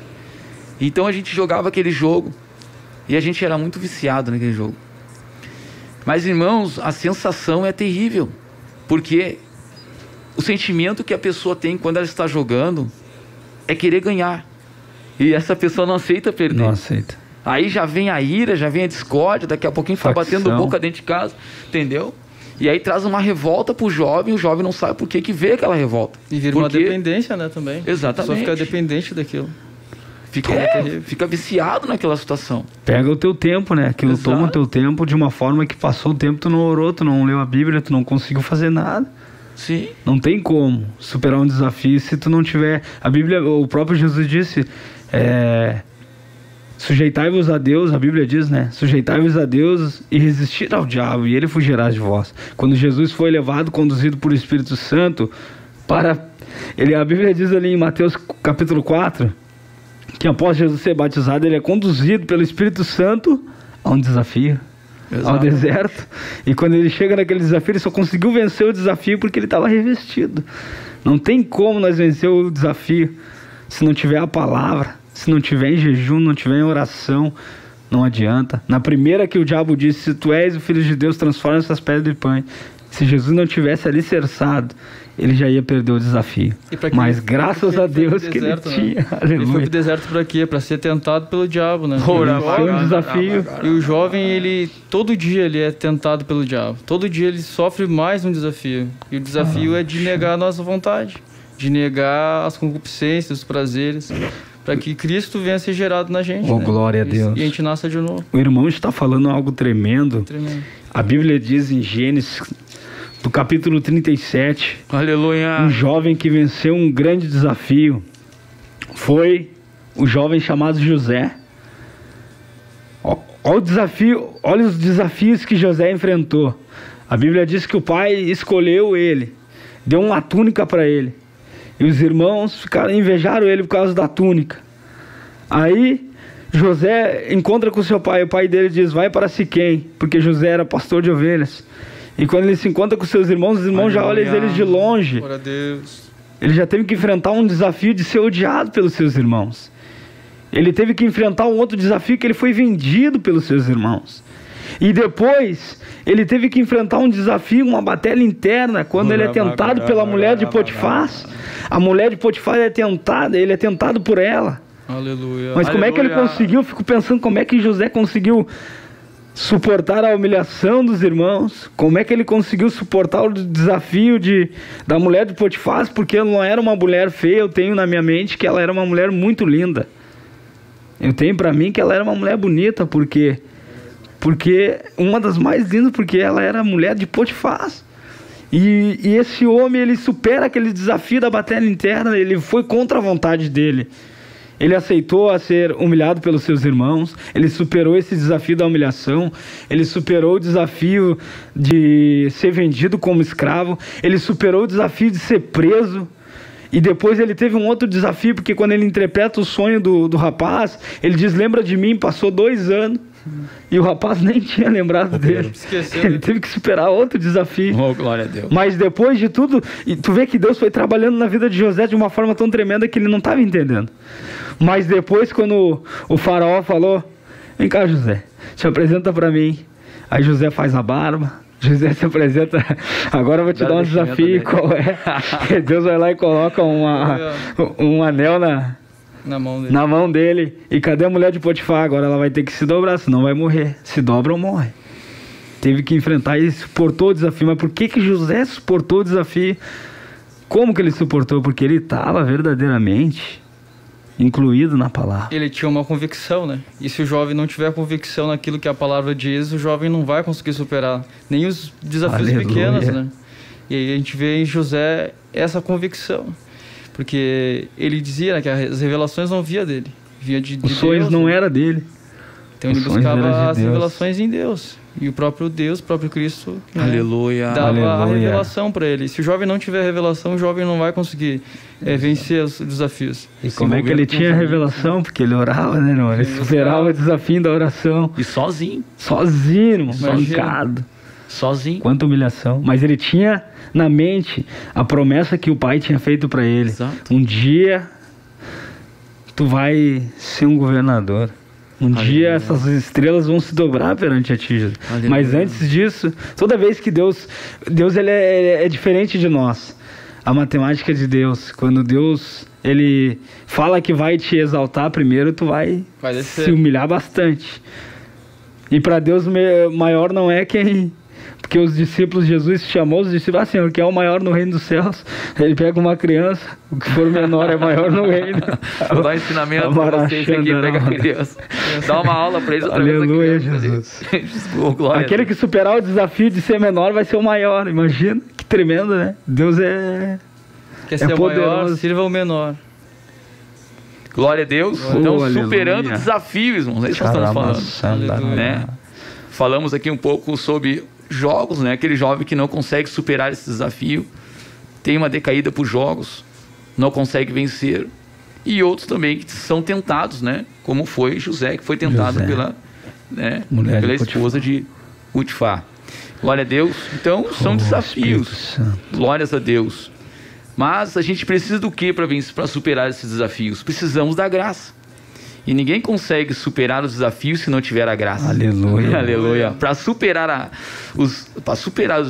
Speaker 4: Então a gente jogava aquele jogo e a gente era muito viciado naquele jogo. Mas, irmãos, a sensação é terrível, porque o sentimento que a pessoa tem quando ela está jogando é querer ganhar. E essa pessoa não aceita perder.
Speaker 3: Não aceita.
Speaker 4: Aí já vem a ira, já vem a discórdia, daqui a pouquinho fica batendo boca dentro de casa, entendeu? E aí traz uma revolta pro jovem, o jovem não sabe por que vê aquela revolta.
Speaker 2: E vira uma dependência, né, também.
Speaker 4: Exatamente.
Speaker 2: Só fica dependente daquilo.
Speaker 4: Fica viciado naquela situação.
Speaker 3: Pega o teu tempo, né? Aquilo toma o teu tempo de uma forma que passou o tempo, tu não orou, tu não leu a Bíblia, tu não conseguiu fazer nada.
Speaker 4: Sim.
Speaker 3: Não tem como superar um desafio se tu não tiver... A Bíblia, o próprio Jesus disse, sujeitai-vos a Deus, a Bíblia diz, né? Sujeitai-vos a Deus e resistir ao diabo, e ele fugirá de vós. Quando Jesus foi levado, conduzido por Espírito Santo, a Bíblia diz ali em Mateus capítulo 4, que após Jesus ser batizado, ele é conduzido pelo Espírito Santo a um desafio. Exato. Ao deserto. E quando ele chega naquele desafio, ele só conseguiu vencer o desafio porque ele estava revestido. Não tem como nós vencer o desafio se não tiver a palavra, se não tiver em jejum, não tiver em oração. Não adianta. Na primeira que o diabo disse, se tu és o Filho de Deus, transforma essas pedras em pães. Se Jesus não tivesse alicerçado, ele já ia perder o desafio. Mas graças a Deus que ele tinha.
Speaker 2: Ele foi pro deserto para quê? Para ser tentado pelo diabo, né?
Speaker 3: Foi um desafio.
Speaker 2: E o jovem, todo dia ele é tentado pelo diabo. Todo dia ele sofre mais um desafio. E o desafio é de negar a nossa vontade. De negar as concupiscências, os prazeres. para que Cristo venha ser gerado na gente.
Speaker 3: Oh, glória a Deus.
Speaker 2: E a gente nasça de novo.
Speaker 3: O irmão está falando algo tremendo. A Bíblia diz em Gênesis, do capítulo 37,
Speaker 4: aleluia,
Speaker 3: um jovem que venceu um grande desafio foi o jovem chamado José. Olha o desafio, olha os desafios que José enfrentou. A Bíblia diz que o pai escolheu ele, deu uma túnica para ele, e os irmãos invejaram ele por causa da túnica. Aí José encontra com seu pai, o pai dele diz: vai para Siquém, porque José era pastor de ovelhas. E quando ele se encontra com seus irmãos, os irmãos já olham eles de longe.
Speaker 2: Glória a Deus.
Speaker 3: Ele já teve que enfrentar um desafio de ser odiado pelos seus irmãos. Ele teve que enfrentar um outro desafio, que ele foi vendido pelos seus irmãos. E depois, ele teve que enfrentar um desafio, uma batalha interna, quando ele é tentado pela mulher de Potifar. A mulher de Potifar é tentada, ele é tentado por ela.
Speaker 2: Aleluia.
Speaker 3: Mas como é que ele conseguiu? Eu fico pensando como é que José conseguiu suportar a humilhação dos irmãos, como é que ele conseguiu suportar o desafio da mulher de Potifar, porque ela não era uma mulher feia. Eu tenho na minha mente que ela era uma mulher muito linda. Eu tenho para mim que ela era uma mulher bonita, porque uma das mais lindas, porque ela era mulher de Potifar. E esse homem, ele supera aquele desafio da batalha interna, ele foi contra a vontade dele. Ele aceitou a ser humilhado pelos seus irmãos, ele superou esse desafio da humilhação, ele superou o desafio de ser vendido como escravo, ele superou o desafio de ser preso, e depois ele teve um outro desafio, porque quando ele interpreta o sonho do rapaz, ele diz: lembra de mim, passou 2 anos, e o rapaz nem tinha lembrado dele. Ele teve que superar outro desafio.
Speaker 4: Oh, glória a Deus.
Speaker 3: Mas depois de tudo, e tu vê que Deus foi trabalhando na vida de José de uma forma tão tremenda que ele não estava entendendo. Mas depois, quando o faraó falou: vem cá, José, se apresenta para mim. Aí José faz a barba, José se apresenta: agora eu vou te dar um desafio. Qual é? Deus vai lá e coloca um anel na mão dele. E cadê a mulher de Potifar? Agora ela vai ter que se dobrar, senão vai morrer. Se dobra ou morre. Teve que enfrentar e suportou o desafio. Mas por que José suportou o desafio? Como que ele suportou? Porque ele estava verdadeiramente incluído na palavra.
Speaker 2: Ele tinha uma convicção, né? E se o jovem não tiver convicção naquilo que a palavra diz, o jovem não vai conseguir superar nem os desafios pequenos, né? E aí a gente vê em José essa convicção. Porque ele dizia, né, que as revelações não via dele, via de Deus.
Speaker 3: Os sonhos não era dele.
Speaker 2: Então ele buscava as revelações em Deus. E o próprio Deus, o próprio Cristo, né,
Speaker 4: aleluia,
Speaker 2: dava a revelação para ele. Se o jovem não tiver revelação, o jovem não vai conseguir vencer os desafios.
Speaker 3: E como é que ele tinha revelação? Porque ele orava, né, irmão? Ele superava o desafio da oração.
Speaker 4: E sozinho.
Speaker 3: Sozinho, irmão. Mancado.
Speaker 4: Sozinho.
Speaker 3: Quanta humilhação. Mas ele tinha na mente a promessa que o pai tinha feito para ele.
Speaker 4: Exato.
Speaker 3: Um dia tu vai ser um governador. Um dia essas estrelas vão se dobrar perante a ti. Mas antes disso, toda vez que Deus ele é diferente de nós. A matemática de Deus, quando Deus ele fala que vai te exaltar, primeiro tu vai se humilhar bastante. E para Deus maior não é quem... Porque os discípulos, Jesus chamou os discípulos: Senhor, quem é o maior no reino dos céus? Ele pega uma criança, o que for menor é maior no reino.
Speaker 4: Vou dar um ensinamento para vocês aqui, pega a criança. Dá uma aula para eles outra vez.
Speaker 3: Aleluia, Jesus. Aquele que superar o desafio de ser menor vai ser o maior. Imagina, que tremendo, né? Deus
Speaker 2: quer ser o maior, sirva o menor.
Speaker 4: Glória a Deus. Então, superando desafios, irmãos. É isso que nós estamos falando. Né? Falamos aqui um pouco sobre jogos, né? Aquele jovem que não consegue superar esse desafio, tem uma decaída por jogos, não consegue vencer. E outros também que são tentados, né? Como foi José, que foi tentado pela esposa de Potifar. Glória a Deus. Então, são desafios. Glórias a Deus. Mas a gente precisa do que para superar esses desafios? Precisamos da graça. E ninguém consegue superar os desafios se não tiver a graça.
Speaker 3: Aleluia.
Speaker 4: Aleluia. Para superar os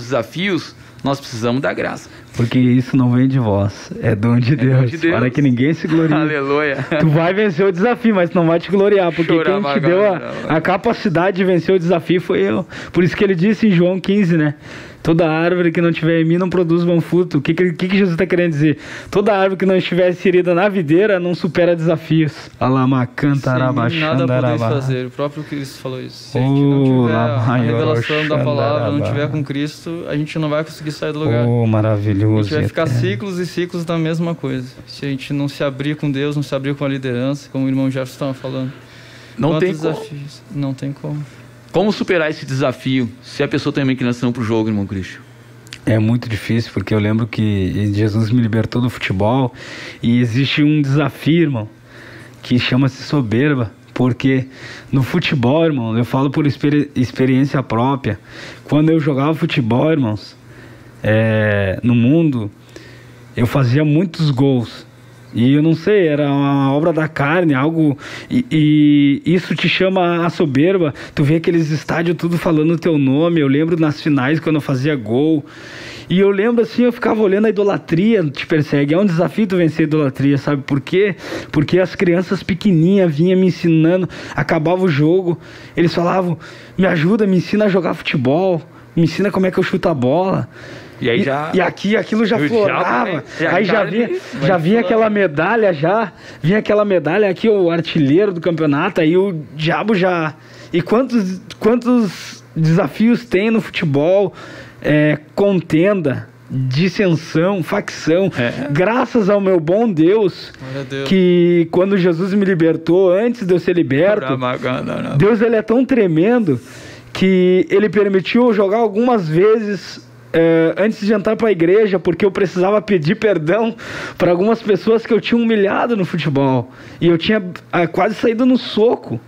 Speaker 4: desafios, nós precisamos da graça.
Speaker 3: Porque isso não vem de vós, é dom de Deus. Para que ninguém se glorie.
Speaker 4: Aleluia.
Speaker 3: Tu vai vencer o desafio, mas tu não vai te gloriar, porque quem te deu a capacidade de vencer o desafio foi eu. Por isso que ele disse em João 15, né? Toda árvore que não tiver em mim não produz bom fruto. O que Jesus está querendo dizer? Toda árvore que não estiver inserida na videira não supera desafios.
Speaker 2: Nada podeis fazer. O próprio Cristo falou isso. Se a gente não tiver a revelação da palavra, não tiver com Cristo, a gente não vai conseguir sair do lugar.
Speaker 3: Maravilhoso.
Speaker 2: A gente vai ficar ciclos e ciclos da mesma coisa. Se a gente não se abrir com Deus, não se abrir com a liderança, como o irmão Jefferson estava falando.
Speaker 4: Não tem desafios.
Speaker 2: Não tem como.
Speaker 4: Como superar esse desafio se a pessoa tem uma inclinação para o jogo, irmão Cristian?
Speaker 3: É muito difícil, porque eu lembro que Jesus me libertou do futebol e existe um desafio, irmão, que chama-se soberba. Porque no futebol, irmão, eu falo por experiência própria, quando eu jogava futebol, irmãos, no mundo, eu fazia muitos gols. E eu não sei, era uma obra da carne, algo... E isso te chama a soberba. Tu vê aqueles estádios tudo falando o teu nome. Eu lembro nas finais, quando eu fazia gol. E eu lembro assim, eu ficava olhando a idolatria, te persegue. É um desafio tu vencer a idolatria, sabe por quê? Porque as crianças pequenininhas vinham me ensinando. Acabava o jogo, eles falavam, me ajuda, me ensina a jogar futebol. Me ensina como é que eu chuto a bola.
Speaker 4: E aí
Speaker 3: aquilo já florava. Aí já vinha aquela medalha vinha aquela medalha aqui, o artilheiro do campeonato, aí o diabo já... E quantos desafios tem no futebol? Contenda, dissensão, facção. Graças ao meu bom Deus, que quando Jesus me libertou, antes de eu ser liberto, Deus ele é tão tremendo que ele permitiu eu jogar algumas vezes antes de entrar para a igreja, porque eu precisava pedir perdão para algumas pessoas que eu tinha humilhado no futebol. E eu tinha quase saído no soco,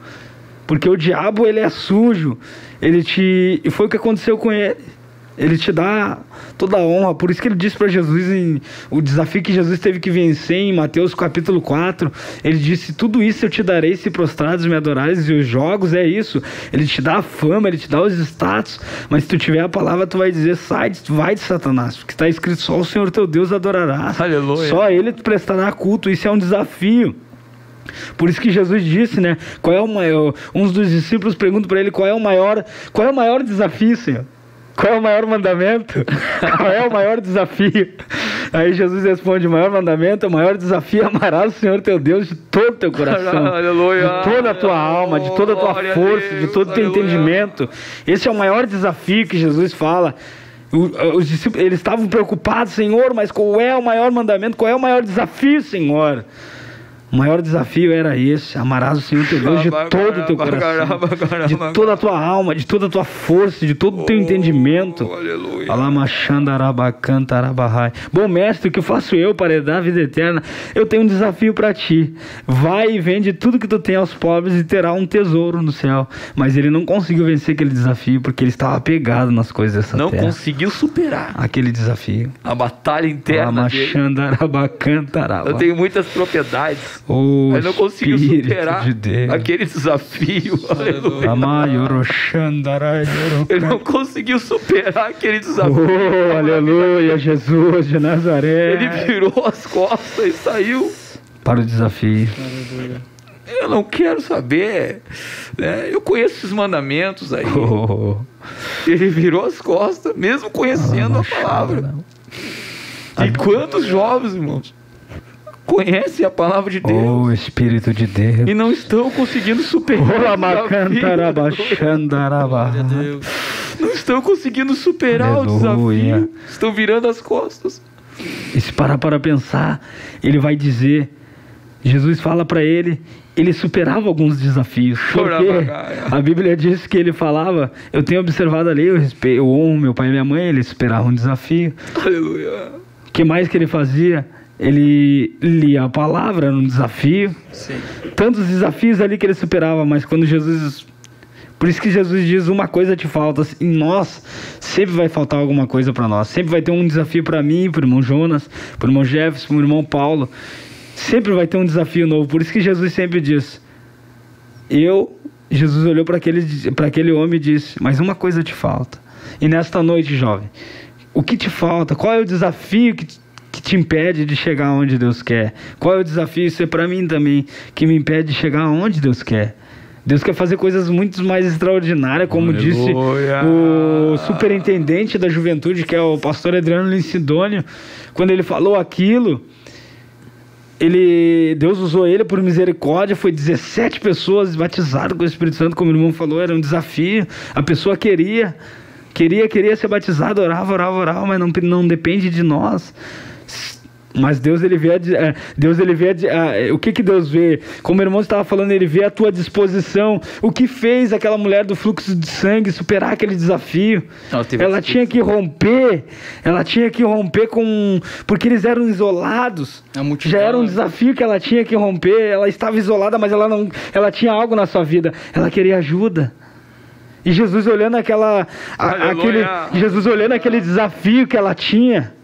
Speaker 3: porque o diabo ele é sujo. E foi o que aconteceu com ele. Ele te dá toda a honra. Por isso que ele disse para Jesus, o desafio que Jesus teve que vencer em Mateus capítulo 4, ele disse, tudo isso eu te darei se prostrados me adorares. E os jogos é isso, ele te dá a fama, ele te dá os status, mas se tu tiver a palavra, tu vai dizer, vai de Satanás, porque está escrito, só o Senhor teu Deus adorarás. Aleluia. Só a ele tu prestará culto. Isso é um desafio. Por isso que Jesus disse, né, qual é o maior... Uns dos discípulos perguntam para ele, qual é o maior desafio, Senhor? Qual é o maior mandamento? Qual é o maior desafio? Aí Jesus responde, o maior mandamento, o maior desafio é amarás o Senhor teu Deus de todo o teu coração, de toda a tua alma, de toda a tua força, de todo o teu entendimento. Esse é o maior desafio que Jesus fala. Os discípulos, eles estavam preocupados, Senhor, mas qual é o maior mandamento? Qual é o maior desafio, Senhor? O maior desafio era esse, amarás o Senhor teu Deus de todo o teu coração, de toda a tua alma, de toda a tua força, de todo o teu entendimento. Bom mestre, o que faço eu para herdar a vida eterna? Eu tenho um desafio para ti. Vai e vende tudo que tu tem aos pobres e terá um tesouro no céu. Mas ele não conseguiu vencer aquele desafio porque ele estava apegado nas coisas dessa terra.
Speaker 4: Não conseguiu superar
Speaker 3: aquele desafio.
Speaker 4: A batalha interna dele. Eu tenho muitas propriedades. Ele não conseguiu superar aquele desafio. Ele não conseguiu superar aquele desafio.
Speaker 3: Aleluia, Jesus de Nazaré.
Speaker 4: Ele virou as costas e saiu
Speaker 3: para o desafio.
Speaker 4: Eu não quero saber, né? Eu conheço esses mandamentos aí. Ele virou as costas, mesmo conhecendo a palavra. E quantos jovens, irmãos, conhecem a palavra de Deus,
Speaker 3: Espírito de Deus,
Speaker 4: e não estão conseguindo superar não estão conseguindo superar o desafio, estão virando as costas.
Speaker 3: E se parar para pensar, ele vai dizer, Jesus fala para ele superava alguns desafios, porque a Bíblia diz que ele falava, eu tenho observado ali, eu honro meu pai e minha mãe, eles superavam um desafio.
Speaker 4: Aleluia.
Speaker 3: O que mais que ele fazia? Ele lia a palavra, era um desafio.
Speaker 4: Sim.
Speaker 3: Tantos desafios ali que ele superava, mas quando Jesus... Por isso que Jesus diz, uma coisa te falta. Em nós, sempre vai faltar alguma coisa para nós. Sempre vai ter um desafio para mim, para o irmão Jonas, para o irmão Jefferson, para o irmão Paulo. Sempre vai ter um desafio novo. Por isso que Jesus sempre diz, Jesus olhou para aquele homem e disse, mas uma coisa te falta. E nesta noite, jovem, O que te falta? Qual é o desafio que te impede de chegar onde Deus quer? Qual é o desafio, isso é para mim também, que me impede de chegar onde Deus quer? Deus quer fazer coisas muito mais extraordinárias, como disse o superintendente da juventude, que é o pastor Adriano Lincidônio, quando ele falou aquilo, Deus usou ele por misericórdia, foi 17 pessoas batizadas com o Espírito Santo, como o irmão falou, era um desafio, a pessoa queria ser batizada, orava, mas não depende de nós. Mas Deus, ele vê o que Deus vê? Como o irmão estava falando, ele vê a tua disposição. O que fez aquela mulher do fluxo de sangue superar aquele desafio? Ela tinha que romper porque eles eram isolados. Já era um desafio que ela tinha que romper. Ela estava isolada, mas ela tinha algo na sua vida. Ela queria ajuda. E Jesus olhando aquele desafio que ela tinha.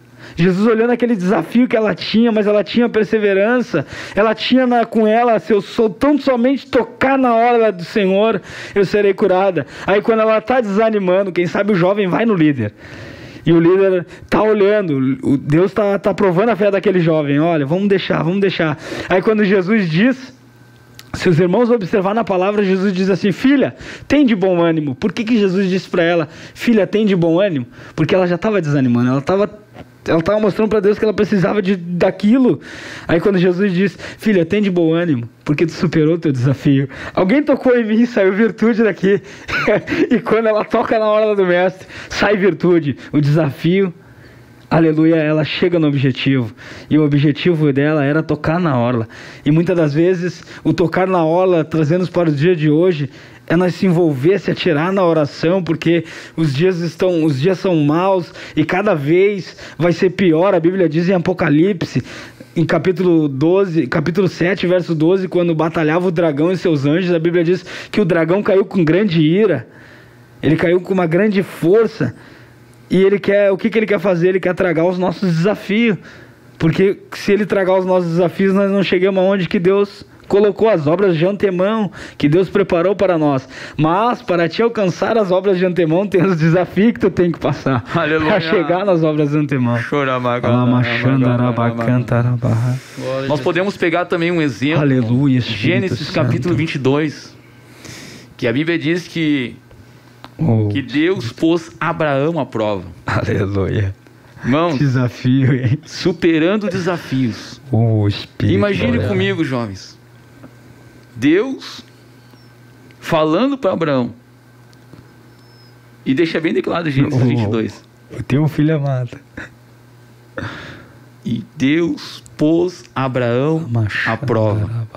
Speaker 3: Mas ela tinha perseverança. Ela tinha com ela, se eu sou tão somente tocar na hora do Senhor, eu serei curada. Aí quando ela está desanimando, quem sabe o jovem vai no líder. E o líder está olhando, Deus está provando a fé daquele jovem. Olha, vamos deixar. Aí quando Jesus diz, se os irmãos observar na palavra, Jesus diz assim: filha, tem de bom ânimo. Por que Jesus disse para ela, filha, tem de bom ânimo? Porque ela já estava desanimando, ela estava mostrando para Deus que ela precisava daquilo. Aí quando Jesus diz, filha, tem de bom ânimo, porque tu superou o teu desafio. Alguém tocou em mim, saiu virtude daqui. E quando ela toca na hora do mestre, sai virtude. O desafio, aleluia, ela chega no objetivo. E o objetivo dela era tocar na orla. E muitas das vezes, o tocar na orla, trazendo para o dia de hoje, é nós se envolver, se atirar na oração, porque os dias são maus e cada vez vai ser pior. A Bíblia diz em Apocalipse, em capítulo 7, verso 12, quando batalhava o dragão e seus anjos, a Bíblia diz que o dragão caiu com grande ira, ele caiu com uma grande força, e o que ele quer fazer? Ele quer tragar os nossos desafios, porque se ele tragar os nossos desafios, nós não chegamos aonde que Deus colocou as obras de antemão, que Deus preparou para nós. Mas para te alcançar as obras de antemão, tem os desafios que tu tem que passar para chegar nas obras de antemão.
Speaker 4: Nós podemos pegar também um exemplo.
Speaker 3: Aleluia,
Speaker 4: Gênesis capítulo 22, que a Bíblia diz que Deus pôs Abraão à prova.
Speaker 3: Aleluia.
Speaker 4: Irmãos,
Speaker 3: desafio, hein?
Speaker 4: Superando desafios. Imagine comigo, jovens, Deus falando para Abraão, e deixa bem declarado Gênesis 22.
Speaker 3: Eu tenho um filho amado.
Speaker 4: E Deus pôs Abraão à prova.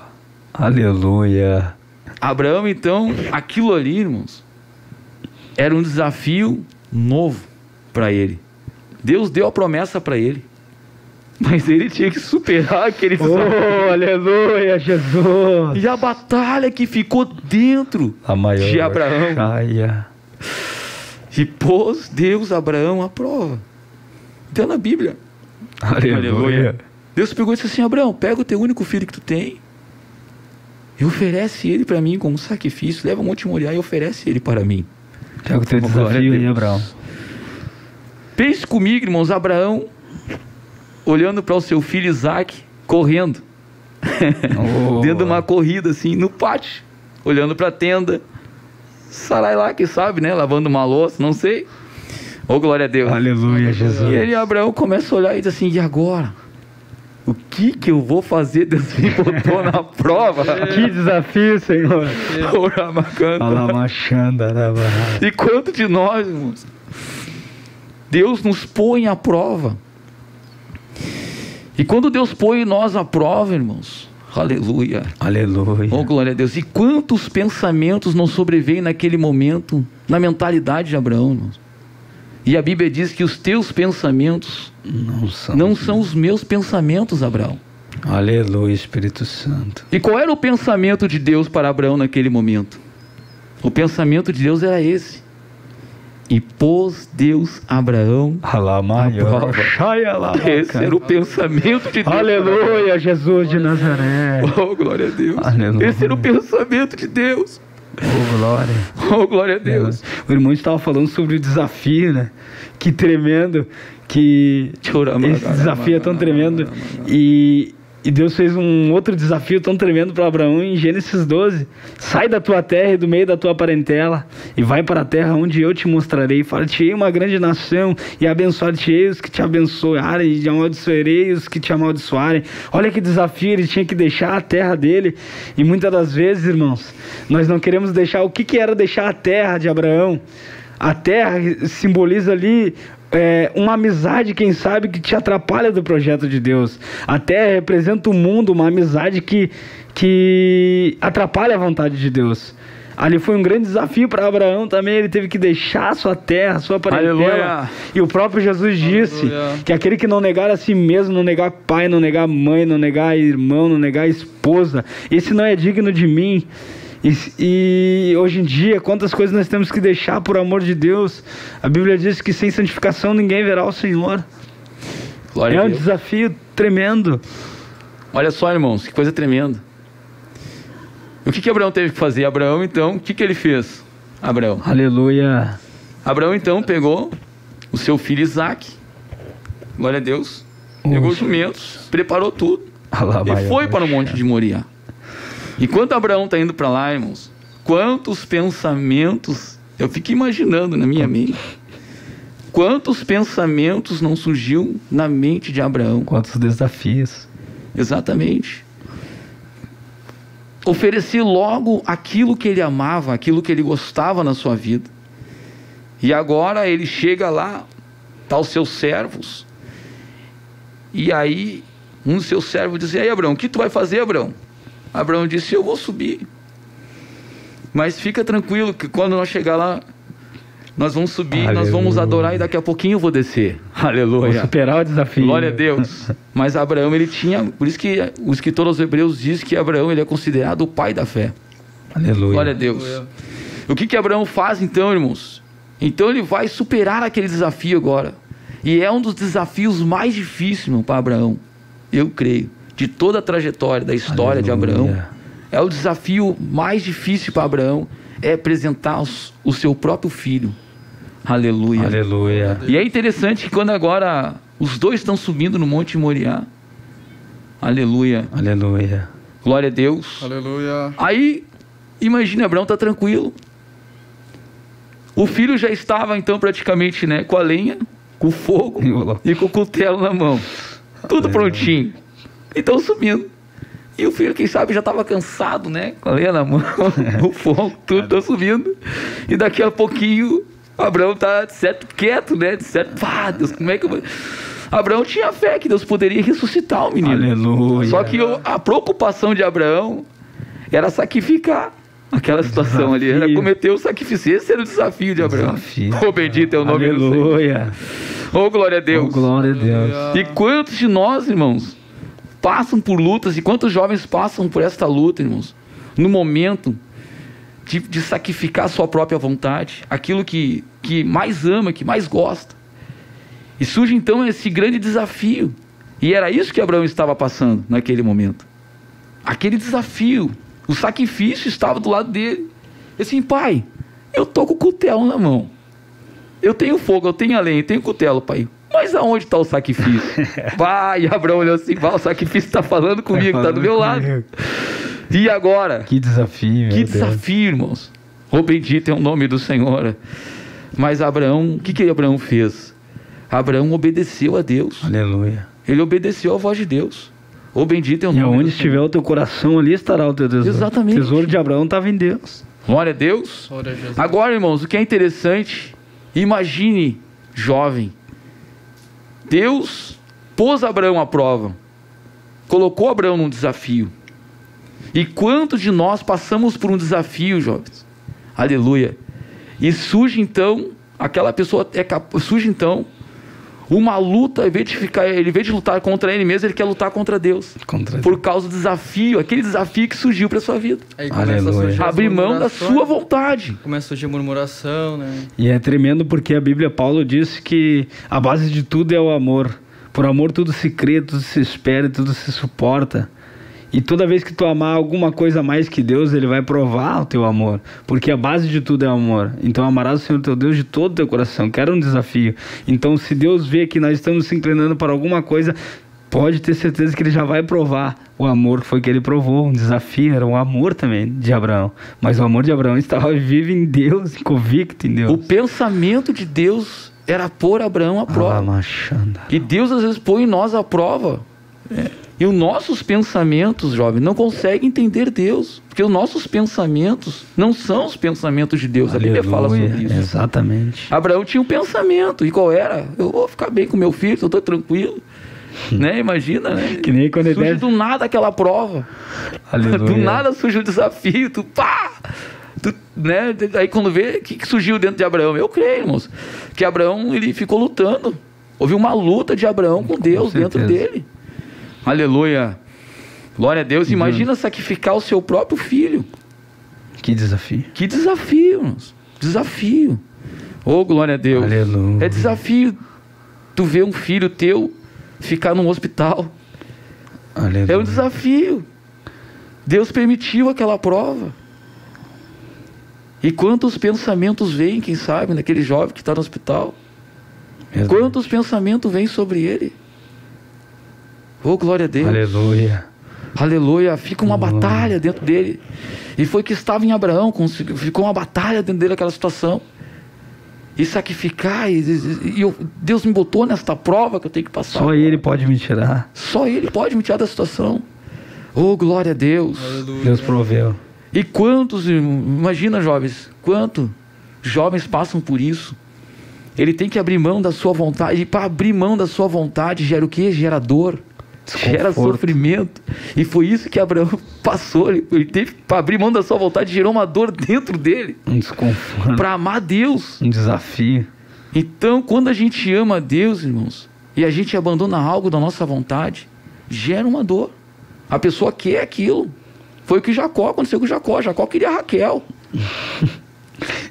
Speaker 3: Aleluia.
Speaker 4: Abraão, então, aquilo ali, irmãos, era um desafio novo para ele. Deus deu a promessa para ele, mas ele tinha que superar aquele desafio.
Speaker 3: Aleluia, Jesus.
Speaker 4: E a batalha que ficou dentro de Abraão. E pôs Deus Abraão à prova. Então na Bíblia.
Speaker 3: Aleluia.
Speaker 4: Deus pegou e disse assim: Abraão, pega o teu único filho que tu tem e oferece ele para mim como sacrifício. Leva ao Monte Moriá e oferece ele para mim.
Speaker 3: Pega o teu desafio aí, Abraão.
Speaker 4: Pense comigo, irmãos, Abraão olhando para o seu filho Isaac correndo dentro de uma corrida assim no pátio, olhando para a tenda. Sarai lá, que sabe, né, lavando uma louça, não sei. Glória a Deus.
Speaker 3: Aleluia, Jesus.
Speaker 4: E ele, Abraão, começa a olhar e diz assim: e agora? O que eu vou fazer? Deus me botou na prova.
Speaker 3: Que desafio, Senhor.
Speaker 4: E quanto de nós, irmãos, Deus nos põe à prova. E quando Deus põe nós à prova, irmãos, aleluia.
Speaker 3: Aleluia.
Speaker 4: Glória a Deus. E quantos pensamentos não sobrevêm naquele momento na mentalidade de Abraão, irmãos? E a Bíblia diz que os teus pensamentos não são os meus pensamentos, Abraão.
Speaker 3: Aleluia, Espírito Santo.
Speaker 4: E qual era o pensamento de Deus para Abraão naquele momento? O pensamento de Deus era esse: e pôs Deus Abraão à prova. Esse era o pensamento de Deus.
Speaker 3: Aleluia, Jesus de Nazaré.
Speaker 4: Glória a Deus. Aleluia. Esse era o pensamento de Deus.
Speaker 3: Oh, glória.
Speaker 4: Oh, glória a Deus.
Speaker 3: O irmão estava falando sobre o desafio, né? Que tremendo, que esse desafio é tão tremendo. E Deus fez um outro desafio tão tremendo para Abraão em Gênesis 12. Sai da tua terra e do meio da tua parentela e vai para a terra onde eu te mostrarei. Far-te-ei uma grande nação e abençoar-te-ei os que te abençoarem e amaldiçoarei os que te amaldiçoarem. Olha que desafio, ele tinha que deixar a terra dele. E muitas das vezes, irmãos, nós não queremos deixar. O que era deixar a terra de Abraão? A terra simboliza ali uma amizade, quem sabe, que te atrapalha do projeto de Deus. A terra representa o mundo, uma amizade que atrapalha a vontade de Deus. Ali foi um grande desafio para Abraão também. Ele teve que deixar a sua terra, a sua parentela. Aleluia. E o próprio Jesus disse que aquele que não negar a si mesmo, não negar pai, não negar mãe, não negar irmão, não negar esposa, esse não é digno de mim. E hoje em dia, quantas coisas nós temos que deixar por amor de Deus. A Bíblia diz que sem santificação ninguém verá o Senhor. Glória a Deus. Desafio tremendo.
Speaker 4: Olha só, irmãos, que coisa tremenda. O que Abraão teve que fazer? Abraão, então, o que ele fez? Abraão.
Speaker 3: Aleluia.
Speaker 4: Abraão, então, pegou o seu filho Isaque. Glória a Deus. Pegou os jumentos, preparou tudo. E foi para o monte de Moriá. Enquanto Abraão está indo para lá, irmãos, quantos pensamentos, eu fico imaginando na minha mente, quantos pensamentos não surgiu na mente de Abraão.
Speaker 3: Quantos desafios.
Speaker 4: Exatamente. Oferecer logo aquilo que ele amava, aquilo que ele gostava na sua vida. E agora ele chega lá, tá os seus servos, e aí um dos seus servos diz: e aí, Abraão, o que tu vai fazer, Abraão? Abraão disse: eu vou subir, mas fica tranquilo que quando nós chegar lá, nós vamos subir, aleluia, nós vamos adorar e daqui a pouquinho eu vou descer. Aleluia.
Speaker 3: Vou superar o desafio.
Speaker 4: Glória a Deus. Mas Abraão, ele tinha, por isso que o escritor aos Hebreus diz que Abraão, ele é considerado o pai da fé.
Speaker 3: Aleluia.
Speaker 4: Glória a Deus. Aleluia. O que Abraão faz então, irmãos? Então ele vai superar aquele desafio agora. E é um dos desafios mais difíceis para Abraão, eu creio, de toda a trajetória da história, aleluia, de Abraão. É o desafio mais difícil para Abraão, é apresentar o seu próprio filho. Aleluia.
Speaker 3: Aleluia.
Speaker 4: E é interessante que quando agora os dois estão subindo no Monte Moriá. Aleluia.
Speaker 3: Aleluia.
Speaker 4: Glória a Deus.
Speaker 2: Aleluia.
Speaker 4: Aí, imagina, Abraão está tranquilo. O filho já estava então praticamente, né, com a lenha, com o fogo e com o cutelo na mão. Tudo prontinho. E estão subindo. E o filho, quem sabe, já estava cansado, né? Com a lenha na mão, o fogo, tudo está subindo. E daqui a pouquinho, Abraão está, de certo, quieto, né? De certo, Deus, como é que eu vou... Abraão tinha fé que Deus poderia ressuscitar o menino.
Speaker 3: Aleluia.
Speaker 4: Só que a preocupação de Abraão era sacrificar aquela situação ali. Era cometer o sacrifício. Esse era o desafio de Abraão. Oh, bendito é o nome do Senhor.
Speaker 3: Aleluia.
Speaker 4: Oh, glória a Deus.
Speaker 3: Oh, glória a Deus.
Speaker 4: E quantos de nós, irmãos, passam por lutas, e quantos jovens passam por esta luta, irmãos, no momento de sacrificar a sua própria vontade, aquilo que mais ama, que mais gosta. E surge então esse grande desafio. E era isso que Abraão estava passando naquele momento. Aquele desafio, o sacrifício estava do lado dele. E assim: pai, eu estou com o cutelo na mão. Eu tenho fogo, eu tenho a lenha, eu tenho cutelo, pai. Mas aonde está o sacrifício? Pai, Abraão olhou assim: o sacrifício está falando comigo, está do meu lado. E agora?
Speaker 3: Que desafio,
Speaker 4: que desafio, irmãos. Oh, bendito é o nome do Senhor. Mas Abraão, o que Abraão fez? Abraão obedeceu a Deus.
Speaker 3: Aleluia.
Speaker 4: Ele obedeceu a voz de Deus. Oh, bendito é o nome do Senhor.
Speaker 3: E onde estiver o teu coração, ali estará o teu tesouro.
Speaker 4: Exatamente.
Speaker 3: O tesouro de Abraão estava em Deus.
Speaker 4: Glória a Deus.
Speaker 2: Glória a Jesus.
Speaker 4: Agora, irmãos, o que é interessante, imagine, jovem, Deus pôs Abraão à prova, colocou Abraão num desafio. E quantos de nós passamos por um desafio, jovens? Aleluia. E surge então, aquela pessoa surge então uma luta, em vez de lutar contra ele mesmo, ele quer lutar contra Deus. Por causa do desafio, aquele desafio que surgiu para a sua vida.
Speaker 2: Aí começa a surgir
Speaker 4: abrir mão da sua vontade.
Speaker 2: Começa a surgir murmuração, né?
Speaker 3: E é tremendo porque a Bíblia, Paulo disse que a base de tudo é o amor. Por amor tudo se crê, tudo se espera, tudo se suporta. E toda vez que tu amar alguma coisa mais que Deus, Ele vai provar o teu amor. Porque a base de tudo é o amor. Então amarás o Senhor teu Deus de todo o teu coração. Que era um desafio. Então se Deus vê que nós estamos se inclinando para alguma coisa, pode ter certeza que Ele já vai provar o amor que foi que Ele provou. Um desafio, era um amor também de Abraão. Mas o amor de Abraão estava vivo em Deus, convicto em Deus.
Speaker 4: O pensamento de Deus era pôr Abraão à prova. E Deus às vezes põe em nós à prova. E os nossos pensamentos, jovem, não conseguem entender Deus. Porque os nossos pensamentos não são os pensamentos de Deus.
Speaker 3: Aleluia,
Speaker 4: a Bíblia fala sobre isso.
Speaker 3: Exatamente.
Speaker 4: Abraão tinha um pensamento. E qual era? Eu vou ficar bem com meu filho, eu estou tranquilo. Né? Imagina, né?
Speaker 3: Que nem quando
Speaker 4: surge do nada aquela prova.
Speaker 3: Aleluia.
Speaker 4: Do nada surge o desafio. Né? Aí quando vê, o que surgiu dentro de Abraão? Eu creio, irmãos, que Abraão, ele ficou lutando. Houve uma luta de Abraão com Deus dentro dele. Aleluia. Glória a Deus. Imagina sacrificar o seu próprio filho.
Speaker 3: Que desafio.
Speaker 4: Que desafio, irmãos. Desafio. Oh, glória a Deus.
Speaker 3: Aleluia.
Speaker 4: É desafio tu ver um filho teu ficar num hospital.
Speaker 3: Aleluia.
Speaker 4: É um desafio. Deus permitiu aquela prova. E quantos pensamentos vêm, quem sabe, naquele jovem que está no hospital? Quantos pensamentos vêm sobre ele? Oh, glória a Deus.
Speaker 3: Aleluia.
Speaker 4: Aleluia. Fica uma batalha dentro dele. E foi que estava em Abraão. Ficou uma batalha dentro dele, aquela situação. E sacrificar. E Deus me botou nesta prova que eu tenho que passar.
Speaker 3: Só Ele pode me tirar.
Speaker 4: Só Ele pode me tirar da situação. Oh, glória a Deus.
Speaker 2: Aleluia.
Speaker 3: Deus proveu.
Speaker 4: E quantos, imagina, jovens, quantos jovens passam por isso? Ele tem que abrir mão da sua vontade. E para abrir mão da sua vontade gera o quê? Gera dor. Gera sofrimento. E foi isso que Abraão passou. Ele teve, para abrir mão da sua vontade, gerou uma dor dentro dele.
Speaker 3: Um desconforto.
Speaker 4: Para amar Deus.
Speaker 3: Um desafio.
Speaker 4: Então, quando a gente ama Deus, irmãos, e a gente abandona algo da nossa vontade, gera uma dor. A pessoa quer aquilo. Foi o que aconteceu com Jacó. Jacó queria Raquel.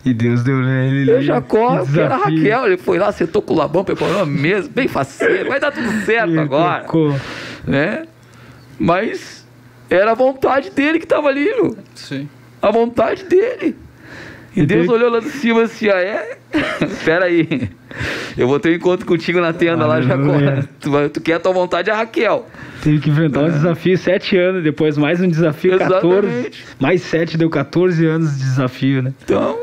Speaker 3: E Deus deu nele.
Speaker 4: E Jacó queria Raquel. Ele foi lá, sentou com o Labão, preparou uma mesa, bem faceiro. Vai dar tudo certo agora. Né? Mas era a vontade dele que estava ali, meu.
Speaker 2: Sim.
Speaker 4: A vontade dele. E Deus olhou lá de cima assim, espera aí. Eu vou ter um encontro contigo na tenda lá, Jacó. Tu quer a tua vontade, é a Raquel.
Speaker 3: Teve que enfrentar um desafio 7 anos, depois mais um desafio 14.
Speaker 4: Exatamente.
Speaker 3: Mais 7, deu 14 anos de desafio, né?
Speaker 4: Então,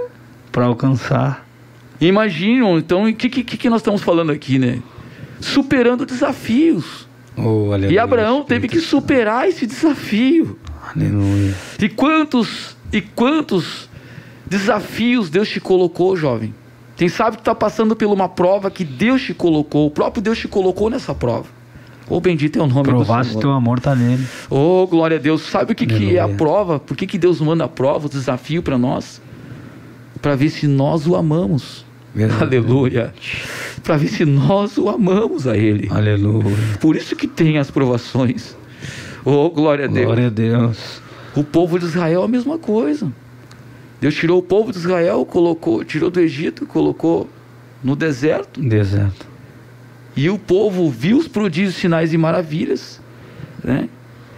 Speaker 3: para alcançar.
Speaker 4: Imaginam, então, o que nós estamos falando aqui, né? Superando desafios.
Speaker 3: Oh, aleluia.
Speaker 4: E Abraão teve que superar esse desafio.
Speaker 3: Aleluia.
Speaker 4: E quantos desafios Deus te colocou, jovem? Quem sabe que está passando por uma prova que Deus te colocou, o próprio Deus te colocou nessa prova. Oh, bendito é o nome do Senhor.
Speaker 3: Provaste teu amor está nele.
Speaker 4: Oh, glória a Deus. Sabe o que é a prova? Por que Deus manda a prova, o desafio para nós? Para ver se nós o amamos. Aleluia. Para ver se nós o amamos a Ele.
Speaker 3: Aleluia.
Speaker 4: Por isso que tem as provações. Oh, glória a Deus.
Speaker 3: Glória a Deus.
Speaker 4: O povo de Israel é a mesma coisa. Deus tirou o povo de Israel, tirou do Egito, colocou no deserto. E o povo viu os prodígios, sinais e maravilhas, né?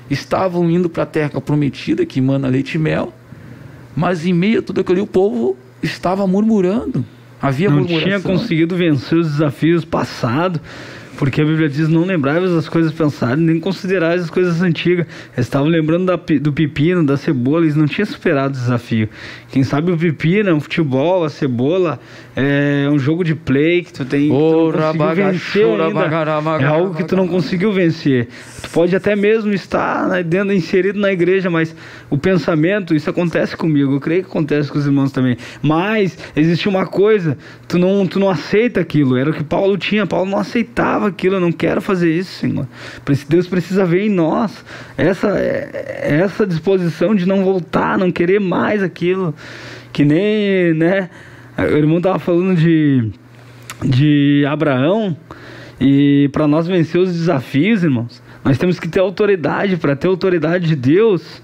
Speaker 4: Estavam indo para a terra prometida, que mana leite e mel. Mas em meio a tudo aquilo, o povo estava murmurando. Havia murmuração.
Speaker 3: Não tinha conseguido vencer os desafios passados, porque a Bíblia diz: não lembrai-vos das coisas pensadas, nem considerais as coisas antigas. Eles estavam lembrando do pepino, da cebola, eles não tinham superado o desafio. Quem sabe o pepino é um futebol, a cebola é um jogo de play que tu tem, que tu não conseguiu vencer ainda. É algo que tu não conseguiu vencer. Tu pode até mesmo estar inserido na igreja, mas o pensamento, isso acontece comigo, eu creio que acontece com os irmãos também. Mas existe uma coisa, tu não aceita aquilo. Era o que Paulo tinha. Paulo não aceitava aquilo. Eu não quero fazer isso, Senhor. Deus precisa ver em nós essa disposição de não voltar, não querer mais aquilo. Que nem, né, o irmão estava falando de Abraão. E para nós vencer os desafios, irmãos, nós temos que ter autoridade. Para ter autoridade de Deus,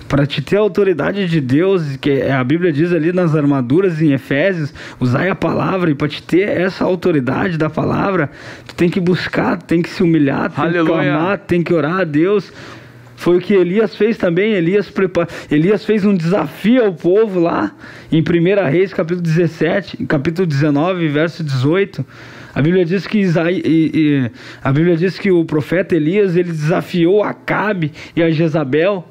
Speaker 3: para te ter a autoridade de Deus, que a Bíblia diz ali nas armaduras em Efésios, usai a palavra. E para te ter essa autoridade da palavra, tu tem que buscar, tu tem que se humilhar, tu tem que clamar, tu tem que orar a Deus. Foi o que Elias fez também. Elias fez um desafio ao povo lá em 1 Reis, capítulo 17, capítulo 19, verso 18. A Bíblia diz que o profeta Elias, ele desafiou Acabe e a Jezabel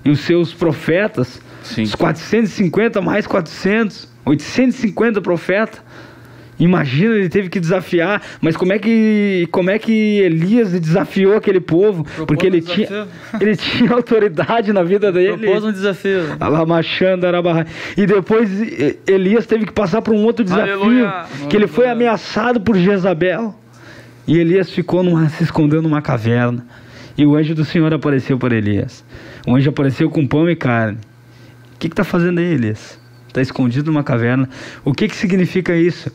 Speaker 3: e os seus profetas. Sim. Os 450 mais 400, 850 profetas. Imagina, ele teve que desafiar. Mas como é que Elias desafiou aquele povo? Porque ele tinha autoridade na vida dele.
Speaker 2: Propôs um desafio.
Speaker 3: E depois Elias teve que passar por um outro desafio. Aleluia. Que ele foi ameaçado por Jezabel. E Elias ficou se escondendo numa caverna. E o anjo do Senhor apareceu para Elias. O anjo apareceu com pão e carne. O que está fazendo aí, Elias? Está escondido numa caverna. O que significa isso?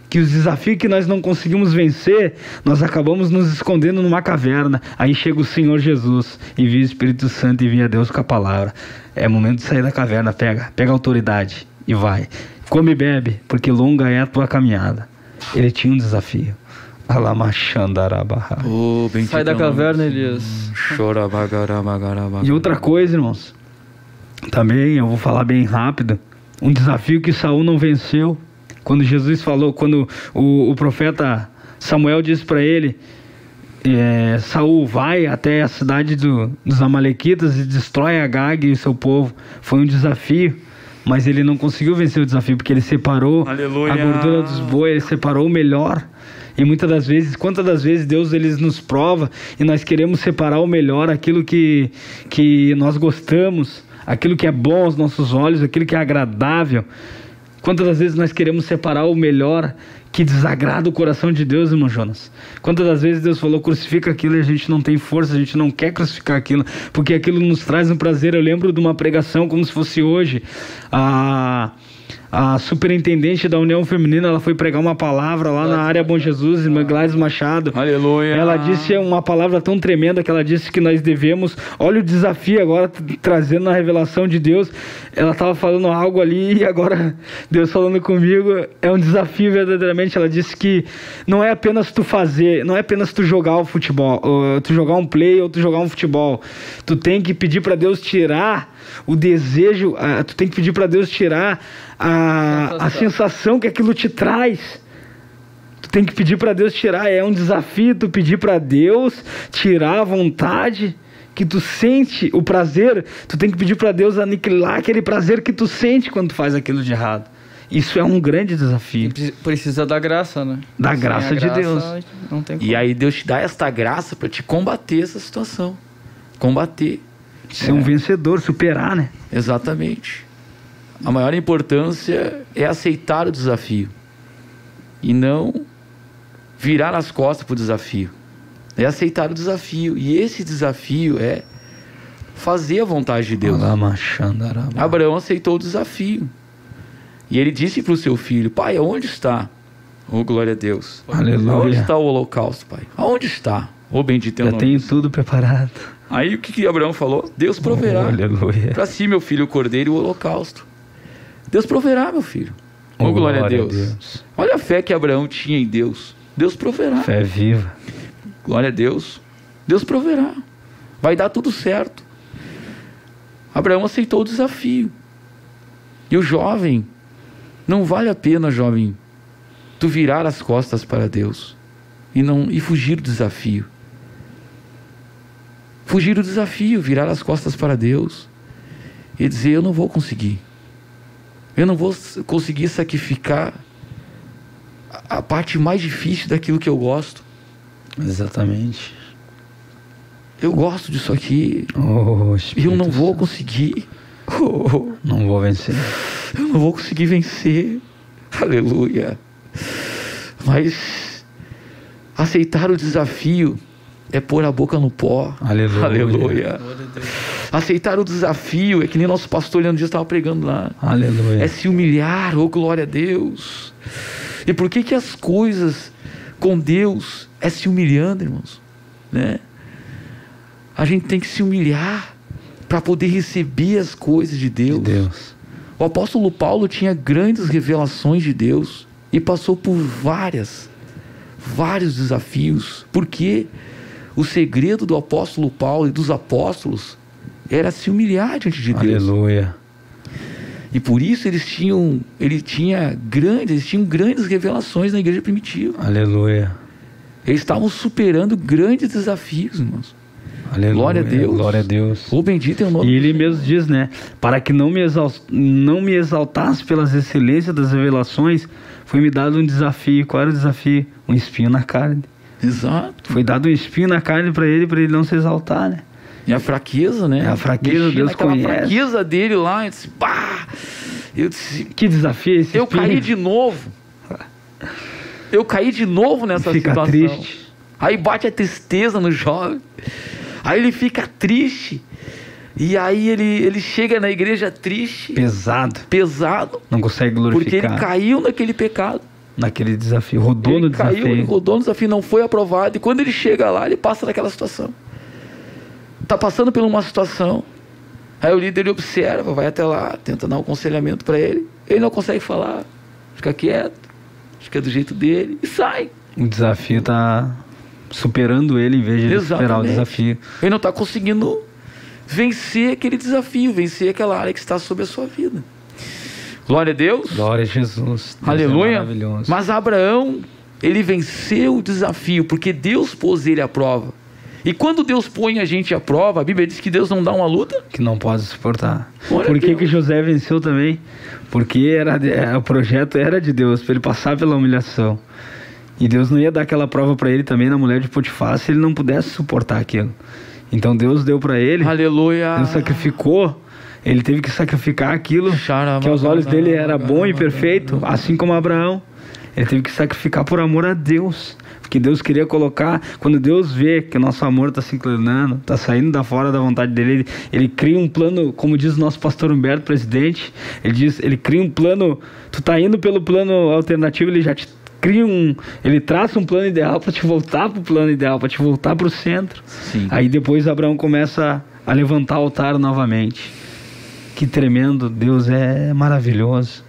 Speaker 3: Que os desafios que nós não conseguimos vencer, nós acabamos nos escondendo numa caverna. Aí chega o Senhor Jesus, envia o Espírito Santo, envia Deus com a palavra. É momento de sair da caverna, pega a autoridade e vai. Come e bebe, porque longa é a tua caminhada. Ele tinha um desafio.
Speaker 2: Sai da caverna, Elias.
Speaker 3: E outra coisa, irmãos, também eu vou falar bem rápido. Um desafio que Saul não venceu. Quando Jesus falou, quando o profeta Samuel disse para ele, Saul, vai até a cidade dos Amalequitas e destrói Agag e o seu povo. Foi um desafio, mas ele não conseguiu vencer o desafio, porque ele separou Aleluia. A gordura dos bois, ele separou o melhor. E quantas das vezes Deus ele nos prova e nós queremos separar o melhor, aquilo que nós gostamos, aquilo que é bom aos nossos olhos, aquilo que é agradável. Quantas das vezes nós queremos separar o melhor que desagrada o coração de Deus, irmão Jonas? Quantas das vezes Deus falou, crucifica aquilo, e a gente não tem força, a gente não quer crucificar aquilo, porque aquilo nos traz um prazer. Eu lembro de uma pregação como se fosse hoje. A superintendente da União Feminina, ela foi pregar uma palavra lá na área Bom Jesus, irmã Gladys Machado. Aleluia. Ela disse uma palavra tão tremenda que ela disse que nós devemos, olha o desafio agora, trazendo na revelação de Deus. Ela estava falando algo ali e agora Deus falando comigo, é um desafio verdadeiramente. Ela disse que não é apenas tu jogar o futebol, tu jogar um play ou tu jogar um futebol. Tu tem que pedir para Deus tirar o desejo, tu tem que pedir para Deus tirar a sensação que aquilo te traz. Tu tem que pedir para Deus tirar. É um desafio tu pedir para Deus tirar a vontade que tu sente, o prazer. Tu tem que pedir para Deus aniquilar aquele prazer que tu sente quando tu faz aquilo de errado. Isso é um grande desafio.
Speaker 2: Precisa da graça, né?
Speaker 3: Da graça de Deus.
Speaker 2: Não tem como.
Speaker 4: E aí Deus te dá esta graça para te combater essa situação. Combater.
Speaker 3: Ser um vencedor, superar, né?
Speaker 4: Exatamente. A maior importância é aceitar o desafio e não virar as costas para o desafio. É aceitar o desafio. E esse desafio é fazer a vontade de Deus. Abraão aceitou o desafio. E ele disse para o seu filho, pai, aonde está? Oh, glória a Deus.
Speaker 3: Aleluia.
Speaker 4: Aonde está o holocausto, pai? Aonde está? Oh, bendito é o nome.
Speaker 3: Já tenho tudo preparado.
Speaker 4: Aí o que Abraão falou? Deus proverá para si, meu filho, o cordeiro e o holocausto. Deus proverá, meu filho. Oh, glória a Deus. Olha a fé que Abraão tinha em Deus. Deus proverá.
Speaker 3: Fé viva.
Speaker 4: Glória a Deus. Deus proverá. Vai dar tudo certo. Abraão aceitou o desafio. E o jovem, não vale a pena, jovem, tu virar as costas para Deus e fugir do desafio. Fugir do desafio, virar as costas para Deus e dizer, eu não vou conseguir. Eu não vou conseguir sacrificar a parte mais difícil daquilo que eu gosto.
Speaker 3: Exatamente.
Speaker 4: Eu gosto disso aqui. Eu não vou conseguir.
Speaker 3: Não vou vencer.
Speaker 4: Eu não vou conseguir vencer. Aleluia. Mas aceitar o desafio é pôr a boca no pó.
Speaker 3: Aleluia.
Speaker 4: Aleluia. Aceitar o desafio é que nem nosso pastor Leandro Dias estava pregando lá.
Speaker 3: Aleluia.
Speaker 4: É se humilhar, oh glória a Deus. E por que as coisas com Deus é se humilhando, irmãos? Né? A gente tem que se humilhar para poder receber as coisas de Deus. O apóstolo Paulo tinha grandes revelações de Deus e passou por vários desafios. Por quê? O segredo do apóstolo Paulo e dos apóstolos era se humilhar diante de Deus.
Speaker 3: Aleluia.
Speaker 4: E por isso eles tinham grandes revelações na igreja primitiva.
Speaker 3: Aleluia.
Speaker 4: Eles estavam superando grandes desafios, irmãos.
Speaker 3: Aleluia.
Speaker 4: Glória a Deus.
Speaker 3: Glória a Deus.
Speaker 4: O bendito é o nome.
Speaker 3: E ele mesmo diz, né? Para que não me exaltasse pelas excelências das revelações, foi-me dado um desafio. Qual era o desafio? Um espinho na carne.
Speaker 4: Exato.
Speaker 3: Foi dado um espinho na carne para ele não se exaltar, né?
Speaker 4: E a fraqueza, né?
Speaker 3: É a fraqueza, Deus conhece.
Speaker 4: A fraqueza dele lá, eu disse, pá!
Speaker 3: Que desafio esse
Speaker 4: eu
Speaker 3: espinho?
Speaker 4: caí de novo. Eu caí de novo nessa situação.
Speaker 3: Triste.
Speaker 4: Aí bate a tristeza no jovem. Aí ele fica triste. E aí ele chega na igreja triste. Pesado.
Speaker 3: Não consegue glorificar.
Speaker 4: Porque ele caiu naquele pecado.
Speaker 3: Naquele desafio. Rodou no desafio.
Speaker 4: Ele rodou no desafio, não foi aprovado. E quando ele chega lá, ele passa naquela situação. Está passando por uma situação. Aí o líder observa, vai até lá, tenta dar um aconselhamento para ele. Ele não consegue falar. Fica quieto. Fica do jeito dele e sai.
Speaker 3: O desafio está superando ele em vez de superar o desafio.
Speaker 4: Ele não está conseguindo vencer aquele desafio, vencer aquela área que está sobre a sua vida. Glória a Deus.
Speaker 3: Glória a Jesus. Deus
Speaker 4: aleluia.
Speaker 3: É maravilhoso.
Speaker 4: Mas Abraão, ele venceu o desafio porque Deus pôs ele à prova. E quando Deus põe a gente à prova, a Bíblia diz que Deus não dá uma luta
Speaker 3: que não pode suportar.
Speaker 4: Glória
Speaker 3: Por que José venceu também? Porque o projeto era de Deus, para ele passar pela humilhação. E Deus não ia dar aquela prova para ele também na mulher de Potifar se ele não pudesse suportar aquilo. Então Deus deu para ele.
Speaker 4: Aleluia.
Speaker 3: Deus sacrificou. Ele teve que sacrificar aquilo que aos olhos dele era bom e perfeito, assim como Abraão. Ele teve que sacrificar por amor a Deus. Porque Deus queria colocar... Quando Deus vê que o nosso amor está se inclinando, está saindo da fora da vontade dele, ele cria um plano, como diz o nosso pastor Humberto, presidente, ele cria um plano, tu está indo pelo plano alternativo, ele já te cria ele traça um plano ideal para te voltar para o plano ideal, para te voltar para o centro.
Speaker 4: Sim.
Speaker 3: Aí depois Abraão começa a levantar o altar novamente. Que tremendo, Deus é maravilhoso,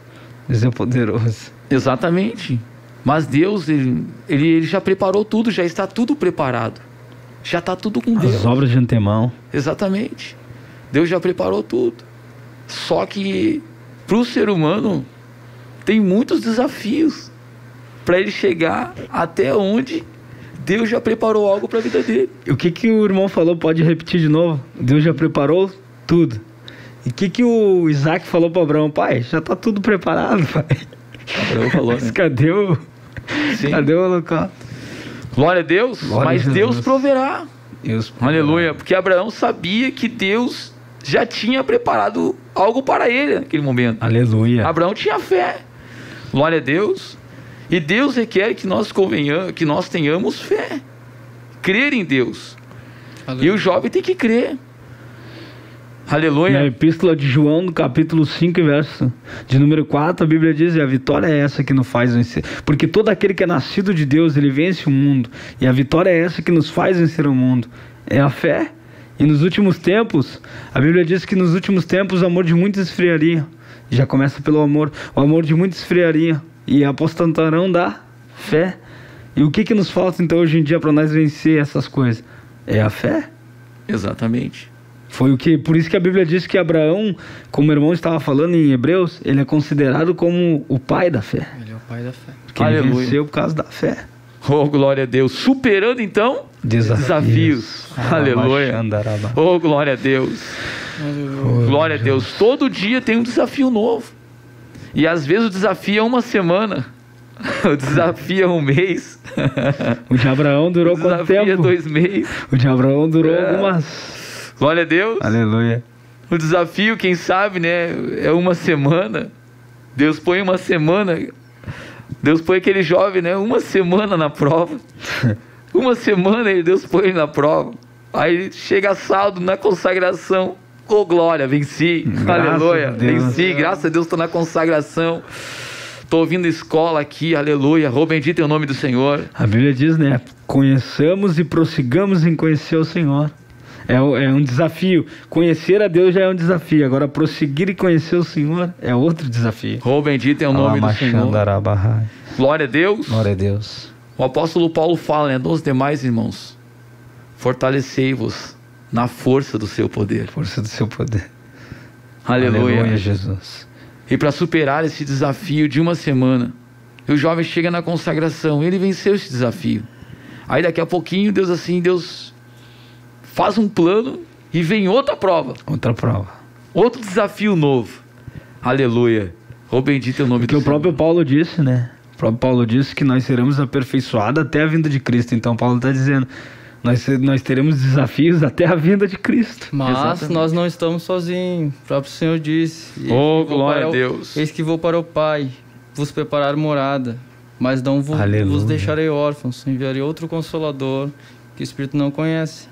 Speaker 3: Deus é poderoso.
Speaker 4: Exatamente. Mas Deus, ele já preparou tudo, já está tudo preparado. Já está tudo com Deus.
Speaker 3: As obras de antemão.
Speaker 4: Exatamente. Deus já preparou tudo. Só que para o ser humano tem muitos desafios para ele chegar até onde Deus já preparou algo para a vida dele.
Speaker 3: O que o irmão falou? Pode repetir de novo? Deus já preparou tudo. E o que o Isaac falou para Abraão? Pai, já está tudo preparado, pai.
Speaker 4: Abraão falou, né?
Speaker 3: Cadê o local?
Speaker 4: Glória a Deus. Mas Deus proverá.
Speaker 3: Deus
Speaker 4: aleluia. Porque Abraão sabia que Deus já tinha preparado algo para ele naquele momento.
Speaker 3: Aleluia.
Speaker 4: Abraão tinha fé. Glória a Deus. E Deus requer que nós tenhamos fé. Crer em Deus. Aleluia. E o jovem tem que crer. Aleluia.
Speaker 3: Na epístola de João, no capítulo 5, verso de número 4, a Bíblia diz: e a vitória é essa que nos faz vencer. Porque todo aquele que é nascido de Deus, ele vence o mundo. E a vitória é essa que nos faz vencer o mundo. É a fé. E nos últimos tempos, a Bíblia diz que nos últimos tempos o amor de muitos esfriaria. Já começa pelo amor. O amor de muitos esfriaria. E apostatarão da fé. E o que nos falta então hoje em dia para nós vencer essas coisas? É a fé.
Speaker 4: Exatamente.
Speaker 3: Por isso que a Bíblia diz que Abraão, como o irmão estava falando em Hebreus, ele é considerado como o pai da fé.
Speaker 2: Ele é o pai da fé.
Speaker 3: Porque ele venceu por causa da fé.
Speaker 4: Oh, glória a Deus. Superando então desafios. Aleluia. Oh, glória a Deus. Glória a Deus. Todo dia tem um desafio novo. E às vezes o desafio é uma semana. O desafio é um mês.
Speaker 3: O de Abraão durou quanto tempo? O
Speaker 4: desafio é 2 meses.
Speaker 3: O de Abraão durou algumas...
Speaker 4: Glória a Deus.
Speaker 3: Aleluia.
Speaker 4: O desafio, quem sabe, né? É uma semana. Deus põe uma semana. Deus põe aquele jovem, né? Uma semana na prova. Uma semana Deus põe ele na prova. Aí chega saldo na consagração. Oh, glória, venci. Aleluia. Venci. Graças a Deus estou na consagração. Estou ouvindo escola aqui. Aleluia. Oh, bendito é o nome do Senhor.
Speaker 3: A Bíblia diz, né? Conheçamos e prossigamos em conhecer o Senhor. É um desafio. Conhecer a Deus já é um desafio. Agora, prosseguir e conhecer o Senhor é outro desafio.
Speaker 4: Oh, bendito é o nome do Senhor. Glória a Deus.
Speaker 3: Glória a Deus.
Speaker 4: O apóstolo Paulo fala, né? Dos demais irmãos. fortalecei-vos na força do seu poder.
Speaker 3: Força do seu poder.
Speaker 4: Aleluia.
Speaker 3: Aleluia, Jesus.
Speaker 4: E para superar esse desafio de uma semana, o jovem chega na consagração, ele venceu esse desafio. Aí daqui a pouquinho, Deus faz um plano e vem outra prova.
Speaker 3: Outra prova.
Speaker 4: Outro desafio novo. Aleluia. Oh, bendito é o nome do Senhor.
Speaker 3: Porque o próprio Paulo disse, né? O próprio Paulo disse que nós seremos aperfeiçoados até a vinda de Cristo. Então Paulo está dizendo, nós teremos desafios até a vinda de Cristo.
Speaker 2: Mas
Speaker 4: Exatamente.
Speaker 2: nós não estamos sozinhos. O próprio Senhor disse:
Speaker 4: Oh, glória a Deus.
Speaker 2: Eis que vou para o Pai, vos preparar morada, mas não vos deixarei órfãos. Enviarei outro Consolador que o Espírito não conhece.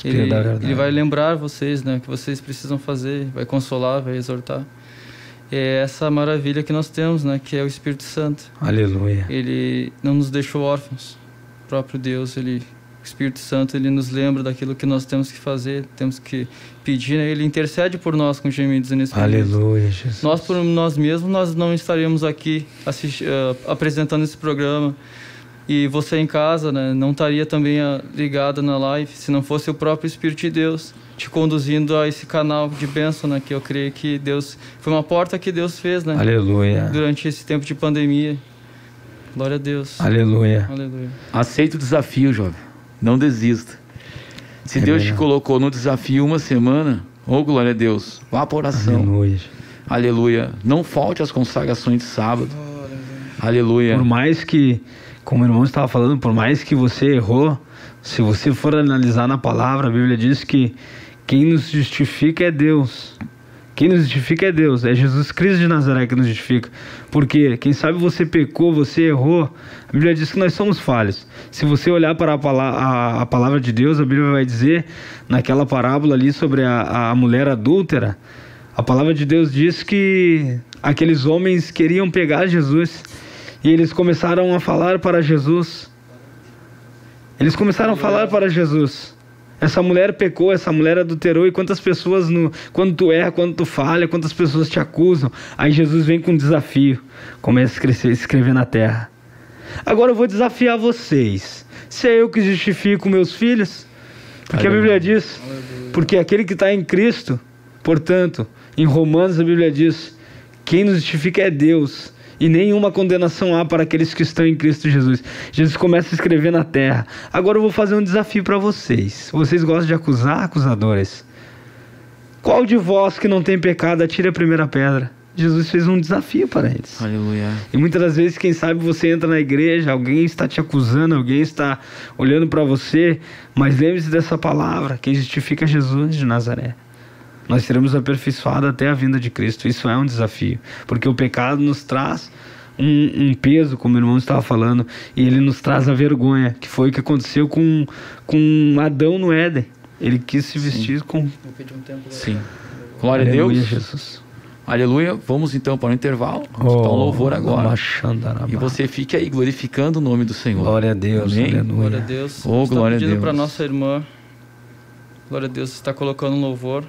Speaker 2: Ele vai lembrar vocês, né, que vocês precisam fazer, vai consolar, vai exortar. É essa maravilha que nós temos, né, que é o Espírito Santo.
Speaker 3: Aleluia.
Speaker 2: Ele não nos deixou órfãos. O próprio Deus, o Espírito Santo, ele nos lembra daquilo que nós temos que fazer, temos que pedir, né? Ele intercede por nós com gemidos inexprimíveis.
Speaker 3: Aleluia, Jesus.
Speaker 2: Nós, por nós mesmos, nós não estaríamos aqui apresentando esse programa. E você em casa, né, não estaria também ligado na live se não fosse o próprio Espírito de Deus te conduzindo a esse canal de bênção, né, que eu creio que Deus... Foi uma porta que Deus fez, né?
Speaker 3: Aleluia.
Speaker 2: Durante esse tempo de pandemia. Glória a Deus.
Speaker 3: Aleluia.
Speaker 2: Aleluia.
Speaker 4: Aceita o desafio, jovem. Não desista. Se Deus te colocou no desafio uma semana, oh, glória a Deus, vá para oração.
Speaker 3: Aleluia.
Speaker 4: Aleluia. Não falte às consagrações de sábado. Aleluia.
Speaker 3: Por mais que, como o irmão estava falando, por mais que você errou, se você for analisar na palavra, a Bíblia diz que quem nos justifica é Deus. Quem nos justifica é Deus, é Jesus Cristo de Nazaré que nos justifica. Porque, quem sabe você pecou, você errou, a Bíblia diz que nós somos falhos. Se você olhar para a palavra de Deus, a Bíblia vai dizer, naquela parábola ali sobre a mulher adúltera, a palavra de Deus diz que aqueles homens queriam pegar Jesus e eles começaram a falar para Jesus. Eles começaram a falar para Jesus. Essa mulher pecou, essa mulher adulterou, e quantas pessoas, quando tu erra, quando tu falha, quantas pessoas te acusam. Aí Jesus vem com um desafio, começa a escrever na terra. Agora eu vou desafiar vocês. Se é eu que justifico meus filhos, porque a Bíblia diz, porque aquele que está em Cristo, portanto, em Romanos a Bíblia diz, quem nos justifica é Deus, e nenhuma condenação há para aqueles que estão em Cristo Jesus. Jesus começa a escrever na terra. Agora eu vou fazer um desafio para vocês. Vocês gostam de acusar, acusadores? Qual de vós que não tem pecado, atire a primeira pedra? Jesus fez um desafio para eles.
Speaker 4: Aleluia.
Speaker 3: E muitas das vezes, quem sabe, você entra na igreja, alguém está te acusando, alguém está olhando para você, mas lembre-se dessa palavra, quem justifica é Jesus de Nazaré. Nós seremos aperfeiçoados até a vinda de Cristo. Isso é um desafio, porque o pecado nos traz um peso, como o irmão estava falando, e ele nos traz a vergonha, que foi o que aconteceu com Adão no Éden. Ele quis se vestir com...
Speaker 4: Sim. Glória a
Speaker 3: Aleluia,
Speaker 4: Deus.
Speaker 3: Jesus.
Speaker 4: Aleluia. Vamos então para o intervalo. Vamos escutar um louvor agora. E você fique aí glorificando o nome do Senhor.
Speaker 3: Glória a Deus.
Speaker 4: Amém?
Speaker 3: Aleluia.
Speaker 2: Glória a Deus.
Speaker 4: Oh, glória a Deus.
Speaker 2: Para nossa irmã. Glória a Deus, está colocando um louvor.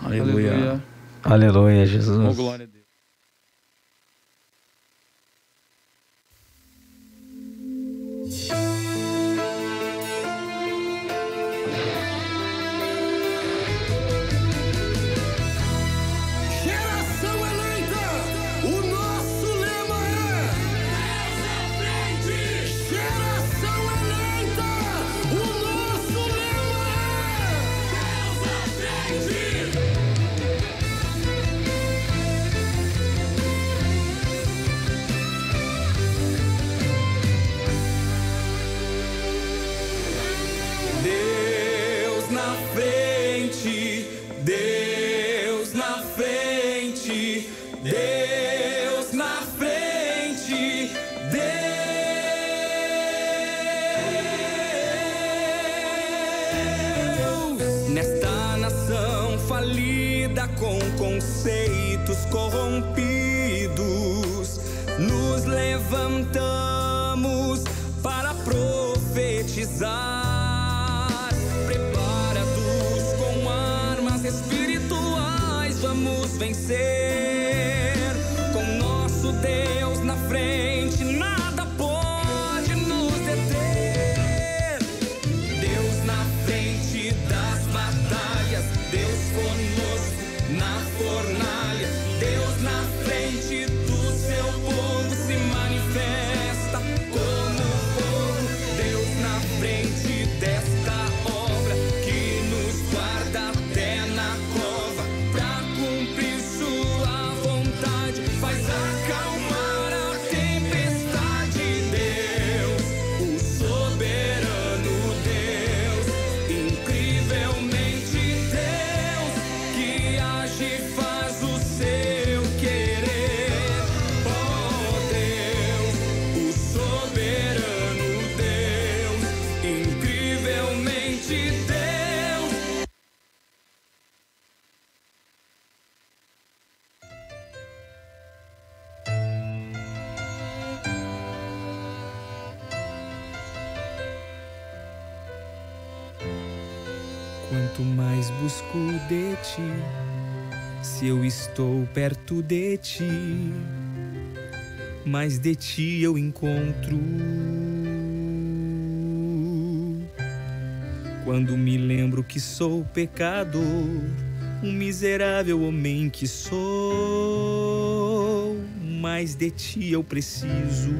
Speaker 4: Aleluia.
Speaker 3: Aleluia, Jesus.
Speaker 4: Oh, glória a Deus.
Speaker 1: Geração eleita, o nosso lema é Deus à frente. Geração eleita, o nosso lema é Deus à frente. Deus na frente, Deus na frente, Deus na frente, Deus. Nesta nação falida com conceitos corrompidos, nos levantamos para profetizar. Vamos vencer com nosso Deus na frente, nada pode nos deter. Deus na frente. Quanto mais busco de ti, se eu estou perto de ti, mais de ti eu encontro. Quando me lembro que sou pecador, um miserável homem que sou, mais de ti eu preciso.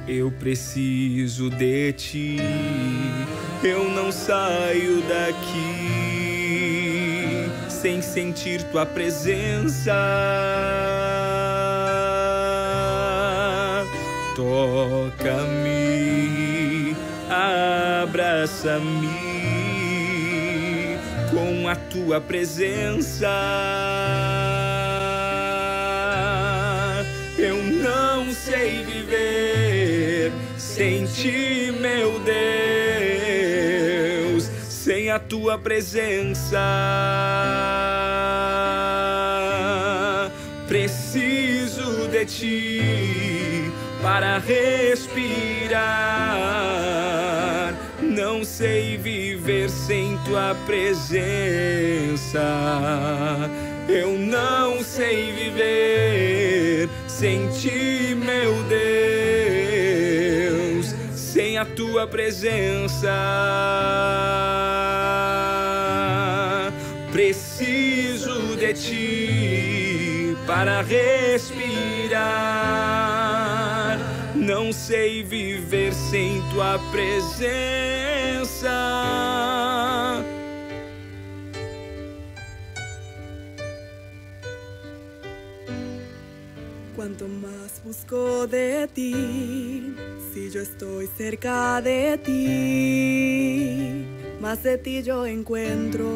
Speaker 1: Eu preciso de ti, eu não saio daqui sem sentir tua presença. Toca-me, abraça-me com a tua presença. Eu não sei viver sem ti, meu Deus, sem a tua presença. Preciso de ti para respirar. Não sei viver sem tua presença. Eu não sei viver sem ti, meu Deus, sem a tua presença. Preciso de ti para respirar. Não sei viver sem tua presença.
Speaker 5: Cuanto más busco de ti, si yo estoy cerca de ti, más de ti yo encuentro.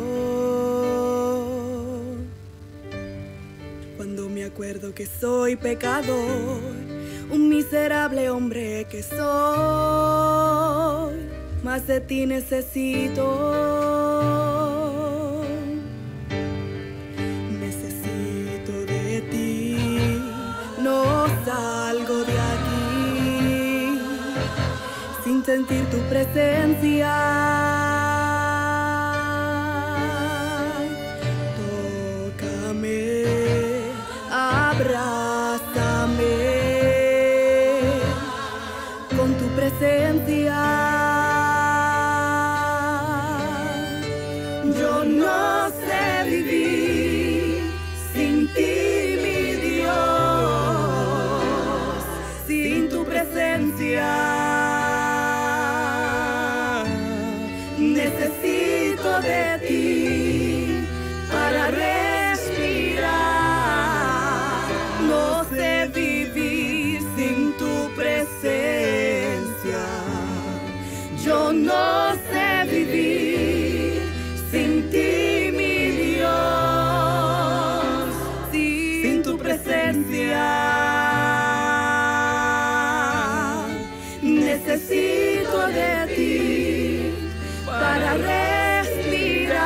Speaker 5: Cuando me acuerdo que soy pecador, un miserable hombre que soy, más de ti necesito. No salgo de aquí sin sentir tu presencia. Tócame, abrázame con tu presencia. Yo no sé vivir sin ti, mi Dios, sin tu presencia. Necesito de ti para respirar. No sé vivir sin tu presencia. Yo no sé vivir sin ti, mi Dios, sin tu presencia. Necesito de ti para respirar.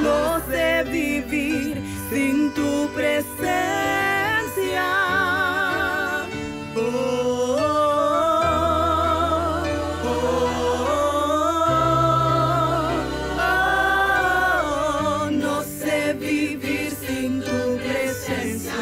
Speaker 5: No sé vivir sin tu presencia. Oh, oh, oh, oh, no sé vivir sin tu presencia.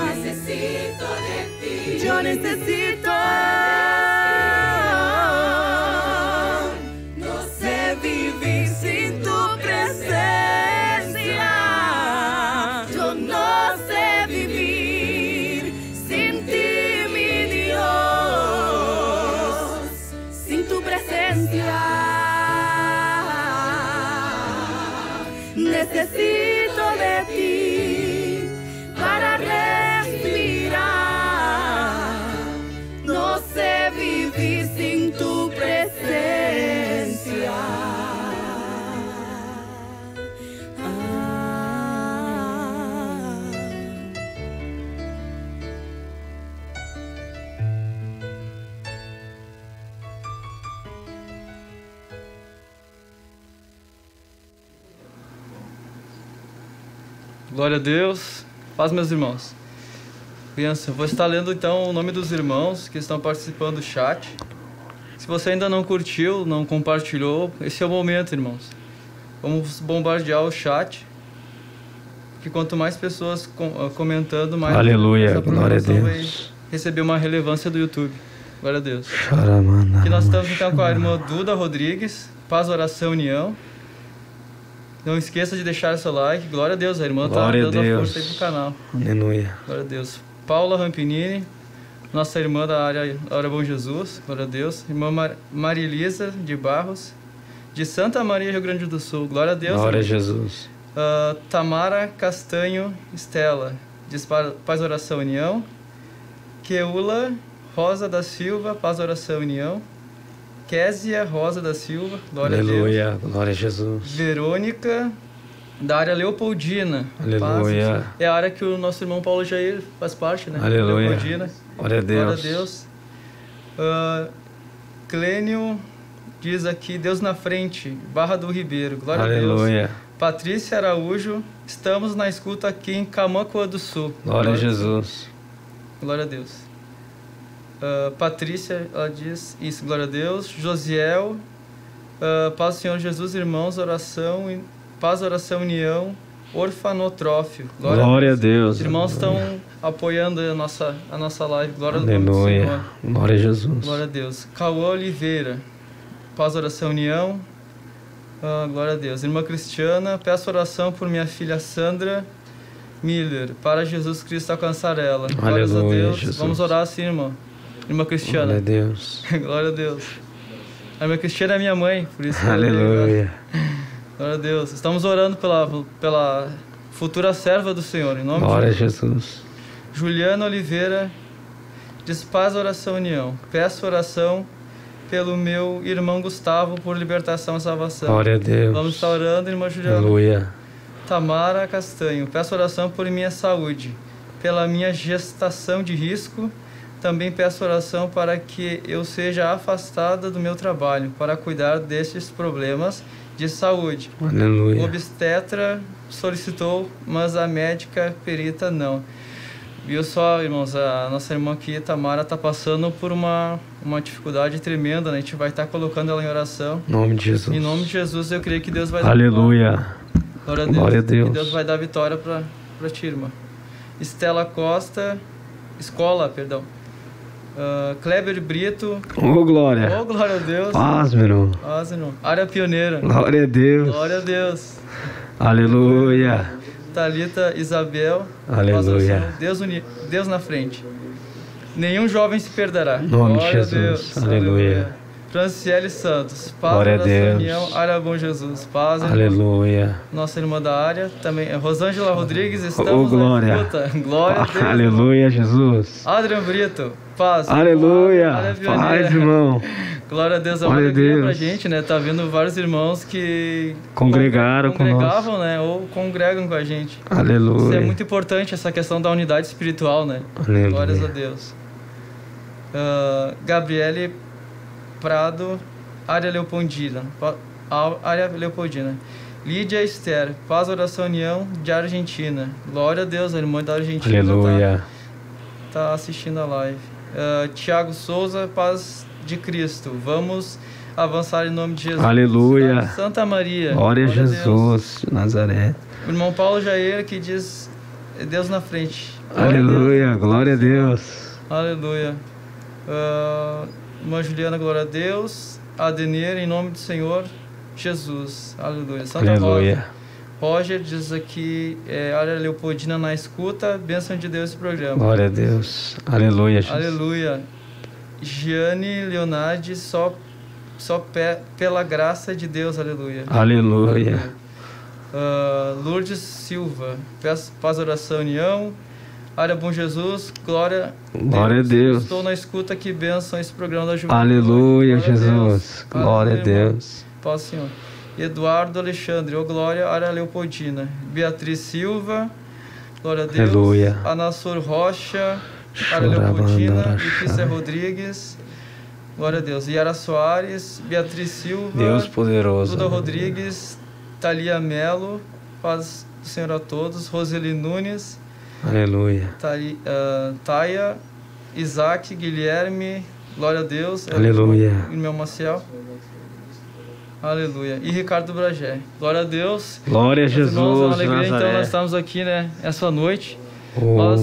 Speaker 5: Necesito de ti. Yo necesito. No sé vivir sin tu presencia. necesito de ti para respirar. No sé vivir sin tu presencia.
Speaker 2: Glória a Deus. Paz, meus irmãos. Criança, eu vou estar lendo então o nome dos irmãos que estão participando do chat. Se você ainda não curtiu, não compartilhou, esse é o momento, irmãos. Vamos bombardear o chat, que quanto mais pessoas comentando, mais
Speaker 3: aleluia,
Speaker 2: essa
Speaker 3: glória a Deus,
Speaker 2: vai receber uma relevância do YouTube. Glória a Deus.
Speaker 3: Charamana,
Speaker 2: aqui nós estamos então com a irmã Duda Rodrigues, Paz, Oração, União. Não esqueça de deixar seu like. Glória a Deus, a irmã está dando a força aí pro canal.
Speaker 3: Aleluia.
Speaker 2: Glória a Deus. Paula Rampinini, nossa irmã da área Bom Jesus. Glória a Deus. Irmã Maria Elisa de Barros, de Santa Maria, Rio Grande do Sul. Glória a Deus.
Speaker 3: Glória a Jesus.
Speaker 2: Tamara Castanho Estela, de Paz, Oração, União. Keula Rosa da Silva, Paz, Oração, União. Késia Rosa da Silva, glória
Speaker 3: aleluia,
Speaker 2: a Deus.
Speaker 3: Glória a Jesus.
Speaker 2: Verônica, da área Leopoldina.
Speaker 3: Aleluia.
Speaker 2: Paz. É a área que o nosso irmão Paulo Jair faz parte, né?
Speaker 3: Aleluia.
Speaker 2: Leopoldina.
Speaker 3: Glória a Deus.
Speaker 2: Glória a Deus. Clênio diz aqui, Deus na frente, Barra do Ribeiro. Glória
Speaker 3: aleluia.
Speaker 2: a Deus. Patrícia Araújo, estamos na escuta aqui em Camaquã do Sul.
Speaker 3: Glória a Jesus.
Speaker 2: Glória a Deus. Patrícia, ela diz isso, glória a Deus. Josiel, paz do Senhor Jesus, irmãos, oração, paz, oração, união, orfanotrófio.
Speaker 3: Glória a Deus.
Speaker 2: Os irmãos estão apoiando a nossa live. Glória a Deus.
Speaker 3: Aleluia. Glória a Jesus.
Speaker 2: Glória a Deus. Cauã Oliveira, paz, oração, união. Glória a Deus. Irmã Cristiana, peço oração por minha filha Sandra Miller, para Jesus Cristo alcançar ela. Glória a Deus.
Speaker 3: Jesus.
Speaker 2: Vamos orar assim, irmã. Irmã Cristiana.
Speaker 3: Glória a Deus.
Speaker 2: Glória a Deus. A irmã Cristiana é minha mãe, por isso.
Speaker 3: Aleluia.
Speaker 2: Glória a Deus. Estamos orando pela futura serva do Senhor, em nome
Speaker 3: glória
Speaker 2: de Jesus.
Speaker 3: Glória a Jesus.
Speaker 2: Juliana Oliveira, diz paz, oração, união. Peço oração pelo meu irmão Gustavo por libertação e salvação.
Speaker 3: Glória a Deus.
Speaker 2: Vamos estar orando, irmã Juliana.
Speaker 3: Aleluia.
Speaker 2: Tamara Castanho, peço oração por minha saúde, pela minha gestação de risco. Também peço oração para que eu seja afastada do meu trabalho, para cuidar destes problemas de saúde.
Speaker 3: Aleluia.
Speaker 2: O obstetra solicitou, mas a médica perita não. Viu só, irmãos, a nossa irmã aqui, Tamara, está passando por uma dificuldade tremenda, né? A gente vai estar colocando ela em oração.
Speaker 3: Em nome de Jesus.
Speaker 2: Em nome de Jesus, eu creio que Deus vai
Speaker 3: aleluia.
Speaker 2: Dar glória a Deus.
Speaker 3: Glória a Deus.
Speaker 2: Que Deus vai dar vitória para ti, irmã. Estela Costa, perdão. Kleber Brito.
Speaker 3: Oh, glória.
Speaker 2: Oh, glória a Deus.
Speaker 3: Paz, meu irmão.
Speaker 2: Paz, irmão. Área Pioneira.
Speaker 3: Glória a Deus.
Speaker 2: Glória a Deus.
Speaker 3: Aleluia.
Speaker 2: Thalita Isabel.
Speaker 3: Aleluia.
Speaker 2: Deus na frente. Nenhum jovem se perderá.
Speaker 3: Nome de
Speaker 2: glória
Speaker 3: Jesus.
Speaker 2: A Deus.
Speaker 3: Aleluia.
Speaker 2: Franciele Santos. Paz,
Speaker 3: glória a Deus.
Speaker 2: União, área Bom Jesus. Paz,
Speaker 3: aleluia.
Speaker 2: Nossa irmã da área também. Rosângela Rodrigues. Estamos
Speaker 3: oh, glória.
Speaker 2: na escuta. Glória a Deus.
Speaker 3: Aleluia, Jesus.
Speaker 2: Adrian Brito. Paz.
Speaker 3: Aleluia. Paz, irmão.
Speaker 2: Glória a Deus. É uma alegria pra gente, né? Tá vendo vários irmãos que
Speaker 3: congregavam
Speaker 2: né? Ou congregam com a gente.
Speaker 3: Aleluia.
Speaker 2: Isso é muito importante, essa questão da unidade espiritual, né?
Speaker 3: Aleluia.
Speaker 2: Glórias a Deus. Gabriele Prado, área Leopoldina. Lídia Esther, Paz, Oração, União, de Argentina. Glória a Deus, a irmã da Argentina.
Speaker 3: Aleluia.
Speaker 2: Tá assistindo a live. Tiago Souza, Paz de Cristo. Vamos avançar em nome de Jesus.
Speaker 3: Aleluia.
Speaker 2: Santa Maria.
Speaker 3: Glória a Jesus, Nazaré.
Speaker 2: O irmão Paulo Jair que diz Deus na frente.
Speaker 3: Aleluia, glória a Deus.
Speaker 2: Aleluia. Irmã Juliana, glória a Deus. Adenir, em nome do Senhor Jesus. Aleluia. Santa
Speaker 3: Aleluia.
Speaker 2: Roger diz aqui, área Leopoldina na escuta, bênção de Deus esse programa.
Speaker 3: Glória a Deus. Aleluia, Jesus.
Speaker 2: Aleluia. Giane Leonardi, só pela graça de Deus, aleluia.
Speaker 3: Aleluia.
Speaker 2: Lourdes Silva, paz, oração, união. Área Bom Jesus, glória
Speaker 3: a Deus.
Speaker 2: Estou na escuta, que bênção esse programa da juventude.
Speaker 3: Aleluia, Jesus. Glória a Deus.
Speaker 2: Paz, Senhor. Eduardo Alexandre, glória, área Leopoldina. Beatriz Silva, glória a Deus.
Speaker 3: Aleluia.
Speaker 2: Anassor Rocha, área Leopoldina. Letícia Rodrigues, glória a Deus. Yara Soares, Beatriz Silva,
Speaker 3: Deus poderoso.
Speaker 2: Duda Rodrigues, Thalia Melo, paz do Senhor a todos. Roseli Nunes,
Speaker 3: aleluia.
Speaker 2: Taia, Isaac, Guilherme, glória a Deus.
Speaker 3: Aleluia.
Speaker 2: Irmão Maciel, aleluia. E Ricardo Bragé, glória a Deus.
Speaker 3: Glória a Jesus.
Speaker 2: Irmãos, é uma alegria, então nós estamos aqui, né, essa noite.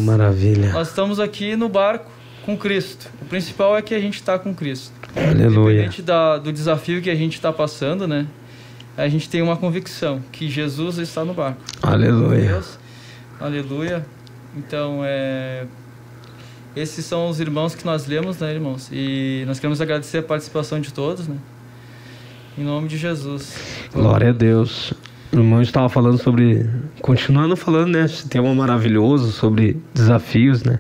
Speaker 3: Maravilha.
Speaker 2: Nós estamos aqui no barco com Cristo. O principal é que a gente está com Cristo.
Speaker 3: Aleluia.
Speaker 2: Independente do desafio que a gente está passando, né, a gente tem uma convicção que Jesus está no barco.
Speaker 3: Aleluia.
Speaker 2: Deus, aleluia. Então, esses são os irmãos que nós lemos, né, irmãos? E nós queremos agradecer a participação de todos, né? Em nome de Jesus.
Speaker 3: Glória a Deus. O irmão estava falando sobre... Continuando falando, né? Esse tema maravilhoso sobre desafios, né?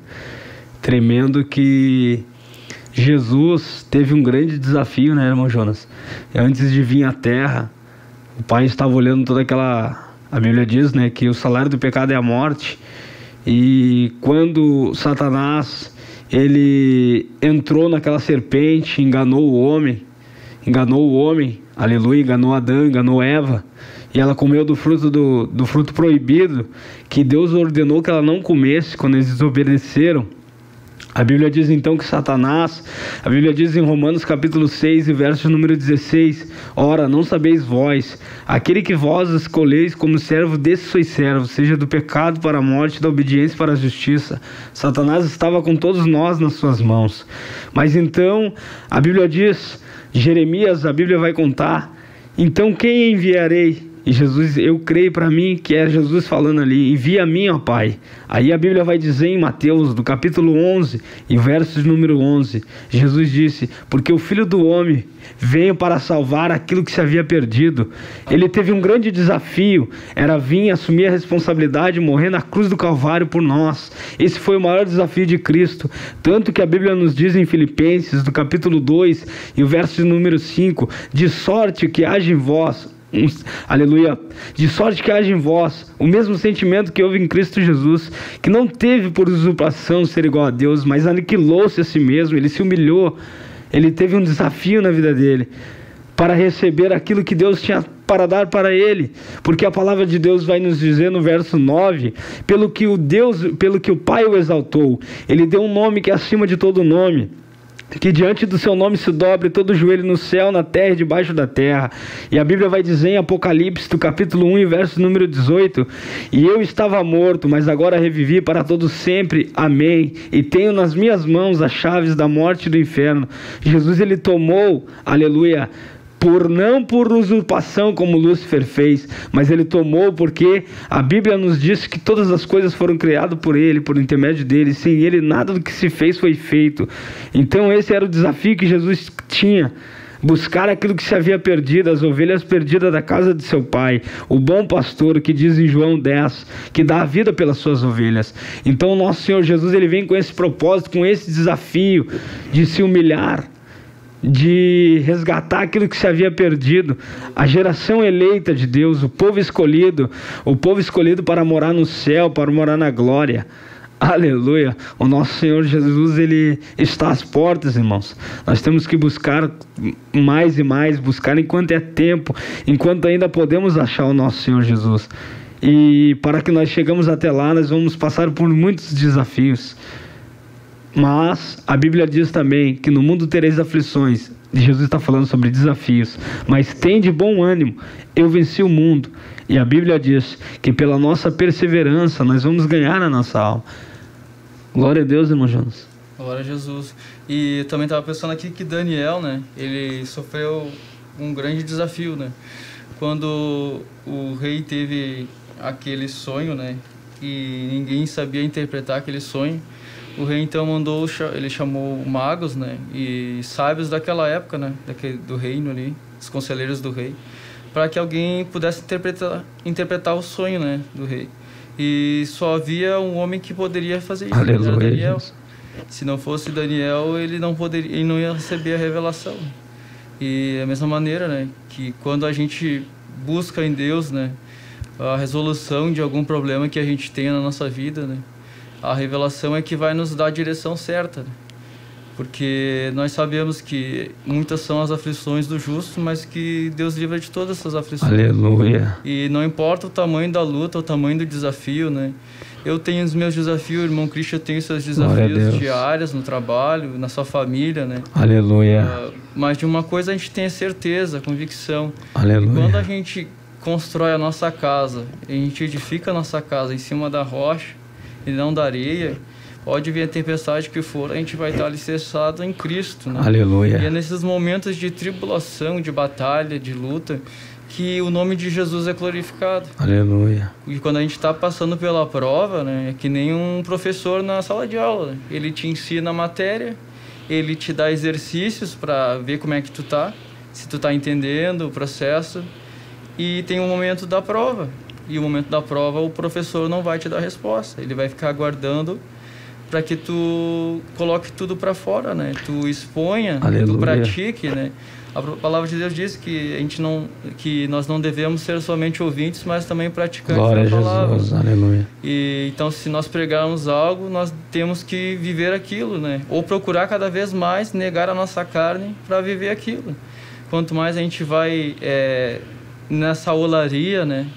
Speaker 3: Tremendo que Jesus teve um grande desafio, né, irmão Jonas? Antes de vir à Terra, o Pai estava olhando toda aquela... A Bíblia diz, né, que o salário do pecado é a morte. E quando Satanás, ele entrou naquela serpente, enganou o homem, aleluia, enganou Adão, enganou Eva, e ela comeu do fruto proibido, que Deus ordenou que ela não comesse quando eles desobedeceram. A Bíblia diz então que Satanás, a Bíblia diz em Romanos capítulo 6 e verso número 16, ora, não sabeis vós, aquele que vós escolheis como servo, desse sois servo, seja do pecado para a morte, da obediência para a justiça. Satanás estava com todos nós nas suas mãos. Mas então, a Bíblia diz, Jeremias, a Bíblia vai contar, então quem enviarei? E Jesus, eu creio para mim que é Jesus falando ali, envia a mim, ó Pai. Aí a Bíblia vai dizer em Mateus, do capítulo 11, e verso número 11, Jesus disse, porque o Filho do Homem veio para salvar aquilo que se havia perdido. Ele teve um grande desafio, era vir assumir a responsabilidade, morrer na cruz do Calvário por nós. Esse foi o maior desafio de Cristo, tanto que a Bíblia nos diz em Filipenses, do capítulo 2, e o verso número 5, de sorte que haja em vós, aleluia, de sorte que haja em vós o mesmo sentimento que houve em Cristo Jesus, que não teve por usurpação ser igual a Deus, mas aniquilou-se a si mesmo, ele se humilhou, ele teve um desafio na vida dele, para receber aquilo que Deus tinha para dar para ele, porque a palavra de Deus vai nos dizer no verso 9, pelo que o Pai o exaltou, ele deu um nome que é acima de todo nome, que diante do seu nome se dobre todo joelho no céu, na terra e debaixo da terra. E a Bíblia vai dizer em Apocalipse, do capítulo 1, verso número 18, e eu estava morto, mas agora revivi para todo sempre, amém, e tenho nas minhas mãos as chaves da morte e do inferno. Jesus, ele tomou, aleluia, não por usurpação como Lúcifer fez, mas ele tomou porque a Bíblia nos diz que todas as coisas foram criadas por ele, por intermédio dele, sem ele nada do que se fez foi feito. Então esse era o desafio que Jesus tinha, buscar aquilo que se havia perdido, as ovelhas perdidas da casa de seu pai, o bom pastor que diz em João 10, que dá a vida pelas suas ovelhas. Então o nosso Senhor Jesus, ele vem com esse propósito, com esse desafio de se humilhar, de resgatar aquilo que se havia perdido, a geração eleita de Deus, o povo escolhido para morar no céu, para morar na glória. Aleluia. O nosso Senhor Jesus, ele está às portas, irmãos. Nós temos que buscar mais e mais, buscar enquanto é tempo, enquanto ainda podemos achar o nosso Senhor Jesus. E para que nós chegamos até lá, nós vamos passar por muitos desafios. Mas a Bíblia diz também que no mundo tereis aflições. Jesus está falando sobre desafios. Mas tende bom ânimo, eu venci o mundo. E a Bíblia diz que pela nossa perseverança nós vamos ganhar a nossa alma. Glória a Deus, irmão Jonas.
Speaker 2: Glória a Jesus. E também estava pensando aqui que Daniel, né, ele sofreu um grande desafio, né? Quando o rei teve aquele sonho, né, e ninguém sabia interpretar aquele sonho, o rei então ele chamou magos, né, e sábios daquela época, né, do reino ali, os conselheiros do rei, para que alguém pudesse interpretar o sonho, né, do rei. E só havia um homem que poderia fazer isso.
Speaker 3: Aleluia,
Speaker 2: era Daniel.
Speaker 3: Jesus.
Speaker 2: Se não fosse Daniel, ele não ia receber a revelação. E da mesma maneira, né, que quando a gente busca em Deus, né, a resolução de algum problema que a gente tenha na nossa vida, né, a revelação é que vai nos dar a direção certa, né? Porque nós sabemos que muitas são as aflições do justo, mas que Deus livra de todas essas aflições.
Speaker 3: Aleluia.
Speaker 2: E não importa o tamanho da luta, o tamanho do desafio, né? Eu tenho os meus desafios, o irmão Christian tem os seus desafios diários no trabalho, na sua família, né?
Speaker 3: Aleluia.
Speaker 2: Mas de uma coisa a gente tem a certeza, a convicção.
Speaker 3: Aleluia.
Speaker 2: E quando a gente constrói a nossa casa, a gente edifica a nossa casa em cima da rocha e não da areia, pode vir a tempestade que for, a gente vai estar alicerçado em Cristo, né?
Speaker 3: Aleluia.
Speaker 2: E é nesses momentos de tribulação, de batalha, de luta, que o nome de Jesus é glorificado.
Speaker 3: Aleluia.
Speaker 2: E quando a gente está passando pela prova, né, é que nem um professor na sala de aula, né? Ele te ensina a matéria, ele te dá exercícios para ver como é que tu tá, se tu tá entendendo o processo, e tem um momento da prova. E o momento da prova o professor não vai te dar resposta, ele vai ficar aguardando para que tu coloque tudo para fora, né? Tu exponha,
Speaker 3: Aleluia.
Speaker 2: Tu pratique, né? A palavra de Deus diz que nós não devemos ser somente ouvintes, mas também praticantes
Speaker 3: Glória
Speaker 2: da palavra.
Speaker 3: a Jesus, aleluia.
Speaker 2: E então, se nós pregarmos algo, nós temos que viver aquilo, né? Ou procurar cada vez mais negar a nossa carne para viver aquilo. Quanto mais a gente vai nessa olaria, né?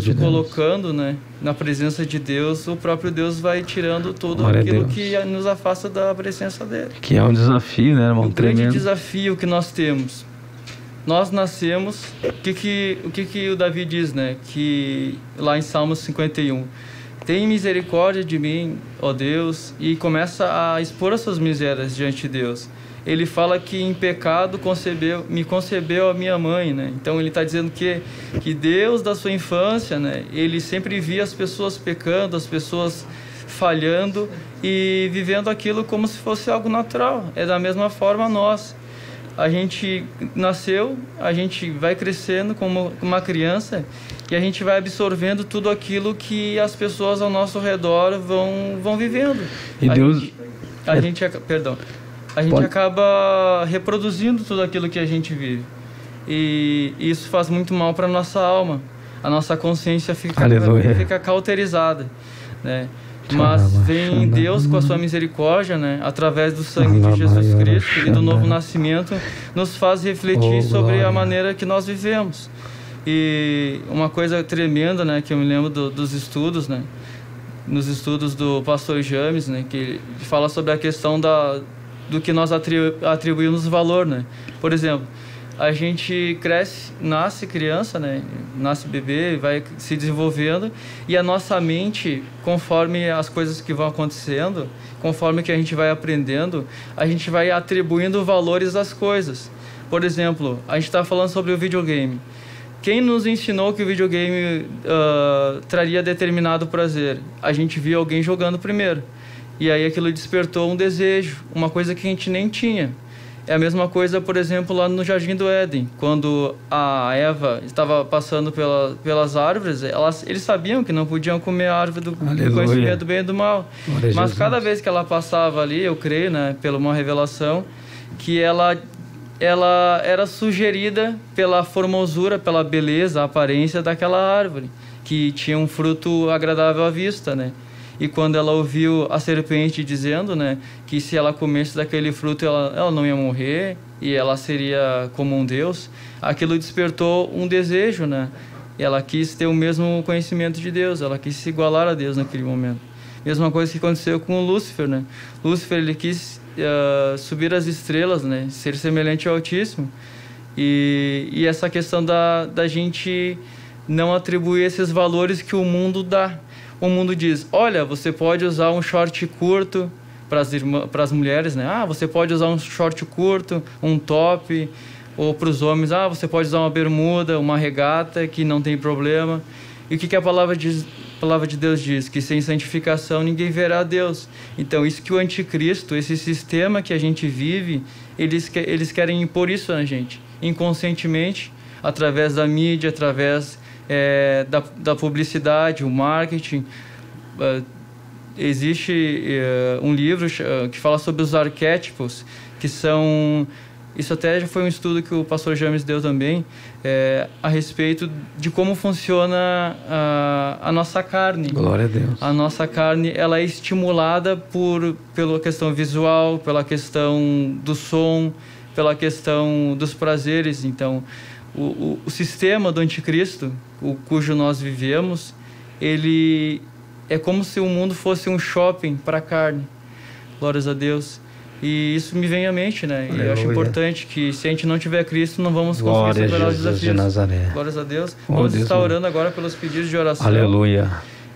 Speaker 3: De
Speaker 2: colocando, né, na presença de Deus, o próprio Deus vai tirando tudo
Speaker 3: Glória
Speaker 2: aquilo que nos afasta da presença dele.
Speaker 3: Que é um desafio, né, irmão?
Speaker 2: O grande desafio que nós temos. Nós nascemos, o que o Davi diz, né? Que lá em Salmos 51, tem misericórdia de mim, ó Deus, e começa a expor as suas misérias diante de Deus. Ele fala que em pecado me concebeu a minha mãe, né? Então ele está dizendo que Deus da sua infância, né? Ele sempre via as pessoas pecando, as pessoas falhando e vivendo aquilo como se fosse algo natural. É da mesma forma nós. A gente nasceu, a gente vai crescendo como uma criança e a gente vai absorvendo tudo aquilo que as pessoas ao nosso redor vão vivendo.
Speaker 3: E Deus...
Speaker 2: A gente acaba reproduzindo tudo aquilo que a gente vive. E isso faz muito mal para a nossa alma. A nossa consciência fica cauterizada, né? Mas vem Deus com a sua misericórdia, né? Através do sangue de Jesus Cristo e do novo nascimento, nos faz refletir sobre a maneira que nós vivemos. E uma coisa tremenda, né? Que eu me lembro dos estudos, né? Nos estudos do pastor James, né? Que ele fala sobre a questão do que nós atribuímos valor, né? Por exemplo, a gente nasce criança, né? Nasce bebê, vai se desenvolvendo e a nossa mente, conforme as coisas que vão acontecendo, conforme que a gente vai aprendendo, a gente vai atribuindo valores às coisas. Por exemplo, a gente está falando sobre o videogame. Quem nos ensinou que o videogame traria determinado prazer? A gente viu alguém jogando primeiro. E aí aquilo despertou um desejo, uma coisa que a gente nem tinha. É a mesma coisa, por exemplo, lá no Jardim do Éden. Quando a Eva estava passando pelas árvores, eles sabiam que não podiam comer a árvore do conhecimento do bem e do mal. Mas cada vez que ela passava ali, eu creio, né, pela uma revelação, que ela era sugerida pela formosura, pela beleza, a aparência daquela árvore, que tinha um fruto agradável à vista, né? E quando ela ouviu a serpente dizendo, né, que se ela comesse daquele fruto ela não ia morrer e ela seria como um Deus, aquilo despertou um desejo, né? E ela quis ter o mesmo conhecimento de Deus, ela quis se igualar a Deus naquele momento. Mesma coisa que aconteceu com o Lúcifer, né? Lúcifer, ele quis subir as estrelas, né? Ser semelhante ao Altíssimo. E essa questão da gente não atribuir esses valores que o mundo dá. O mundo diz, olha, você pode usar um short curto para as mulheres, né? Ah, você pode usar um short curto, um top. Ou para os homens, você pode usar uma bermuda, uma regata, que não tem problema. E o que a palavra de Deus diz? Que sem santificação ninguém verá a Deus. Então, isso que o anticristo, esse sistema que a gente vive, eles querem impor isso na gente. inconscientemente, através da mídia, através da publicidade, o marketing. Existe um livro que fala sobre os arquétipos, que são... Isso até já foi um estudo que o pastor James deu também, a respeito de como funciona a nossa carne.
Speaker 3: Glória a Deus.
Speaker 2: A nossa carne, ela é estimulada pela questão visual, pela questão do som, pela questão dos prazeres. Então, o sistema do anticristo, cujo nós vivemos, ele é como se o mundo fosse um shopping para a carne. Glórias a Deus. E isso me vem à mente, né? E eu acho importante que, se a gente não tiver Cristo, não vamos conseguir superar os desafios.
Speaker 3: De Nazaré.
Speaker 2: Glórias a Deus. Vamos estar orando agora pelos pedidos de oração.
Speaker 3: Aleluia.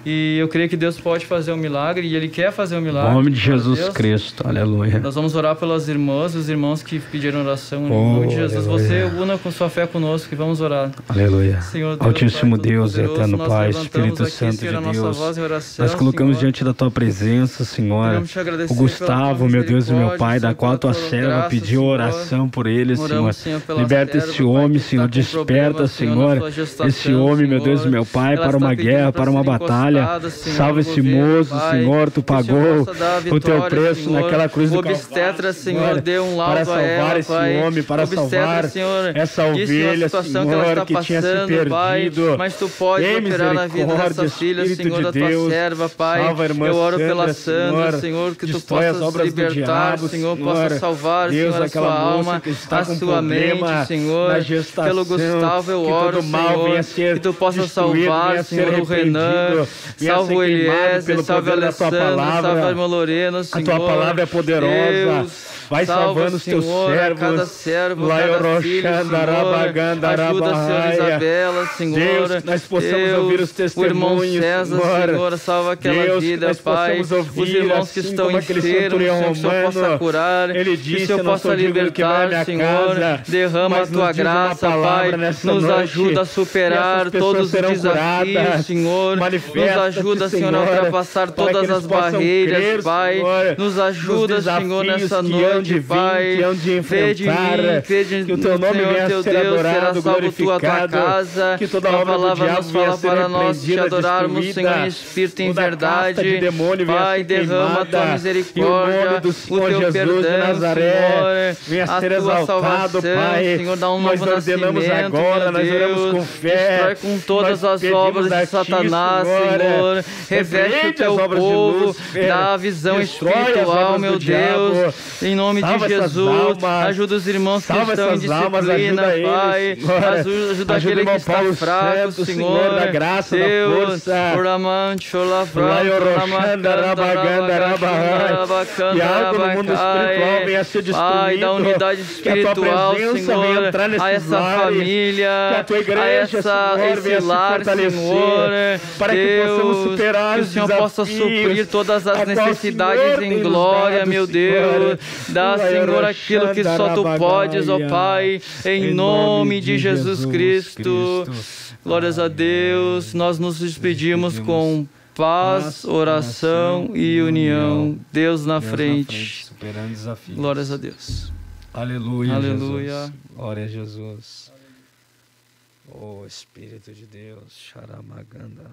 Speaker 2: E eu creio que Deus pode fazer um milagre, e Ele quer fazer um milagre.
Speaker 3: Em nome de Jesus Cristo, aleluia.
Speaker 2: Nós vamos orar pelas irmãs, os irmãos que pediram oração. Em nome de Jesus, você una com sua fé conosco e vamos orar.
Speaker 3: Aleluia.
Speaker 2: Senhor Deus,
Speaker 3: Altíssimo
Speaker 2: Pai,
Speaker 3: Deus e eterno Pai, Espírito
Speaker 2: aqui,
Speaker 3: Santo
Speaker 2: Senhor,
Speaker 3: de Deus,
Speaker 2: oração,
Speaker 3: nós colocamos
Speaker 2: Senhor,
Speaker 3: diante da Tua presença, Senhor, o Gustavo, meu Deus e meu Pai, da qual a Tua serva pediu oração por ele, Senhor. Liberta esse homem, Senhor, desperta, Senhor, esse homem, meu Deus e meu Pai, para uma guerra, para uma batalha. Salva esse moço, Senhor, Tu pagou o Teu preço naquela cruz do
Speaker 2: Calvário, Senhor, dê um laudo
Speaker 3: para salvar esse homem, para salvar essa ovelha, Senhor, que tinha se perdido.
Speaker 2: Mas Tu pode operar na vida dessa filha, Senhor, da Tua serva, Pai. Eu oro pela Sandra, Senhor, que Tu possas libertar, Senhor, possa salvar, Senhor, a sua alma, a sua mente, Senhor. Pelo Gustavo eu oro, Senhor, que Tu possa salvar, Senhor, o Renan, salva o Eliezer, salve a Alessandra, salve a irmã Lorena, Senhor.
Speaker 3: A Tua palavra é poderosa.
Speaker 2: Deus,
Speaker 3: vai salvando os Teus servos.
Speaker 2: Cada servo, cada filho, Senhor. Ajuda a Senhora Isabela, Senhor.
Speaker 3: Deus, que nós possamos ouvir os testemunhos,
Speaker 2: o irmão César, Senhor, salva aquela vida, Pai. Os irmãos que estão enfermos, Senhor, que o Senhor possa curar, que o Senhor possa libertar, Senhor. Derrama a Tua graça, Pai. Nos ajuda a superar todos os desafios, Senhor. Nos ajuda, Senhor, a ultrapassar todas as barreiras, Pai. Nos ajuda, Senhor, nessa noite, Pai. Crê de mim, crê de
Speaker 3: que o Teu nome venha a ser adorado, glorificado, que toda a obra do diabo venha a ser repreendida,
Speaker 2: adorarmos, Senhor, em espírito e em verdade. Pai, derrama a Tua misericórdia, o Teu perdão, Senhor,
Speaker 3: venha a ser
Speaker 2: a Tua
Speaker 3: exaltado, Pai.
Speaker 2: Senhor, dá um
Speaker 3: Nós
Speaker 2: novo
Speaker 3: ordenamos
Speaker 2: nascimento,
Speaker 3: agora, nós
Speaker 2: meu
Speaker 3: oramos
Speaker 2: Deus.
Speaker 3: com fé.
Speaker 2: Destrói com todas as obras de Satanás, Senhor. Reveste o Teu povo, dá a visão espiritual, meu Deus. Em nome de Jesus, ajuda os irmãos que estão em disciplina, Pai. Ajuda aquele que está fraco, Senhor.
Speaker 3: Da graça,
Speaker 2: Deus,
Speaker 3: da que algo no mundo espiritual venha a ser destruído.
Speaker 2: Pai, da unidade espiritual, Senhor, a essa família, a esse lar, Senhor.
Speaker 3: Para que possamos superar
Speaker 2: que o Senhor possa suprir todas as necessidades em glória, meu Deus. Dá, Senhor, aquilo que só Tu podes, ó Pai, em nome de Jesus Cristo. Glórias a Deus. Nós nos despedimos com paz, oração e união. Deus na frente.
Speaker 3: Superando desafios.
Speaker 2: Glórias a Deus.
Speaker 3: Aleluia.
Speaker 2: Aleluia.
Speaker 3: Jesus. Glória a Jesus. Oh Espírito de Deus. Charamaganda.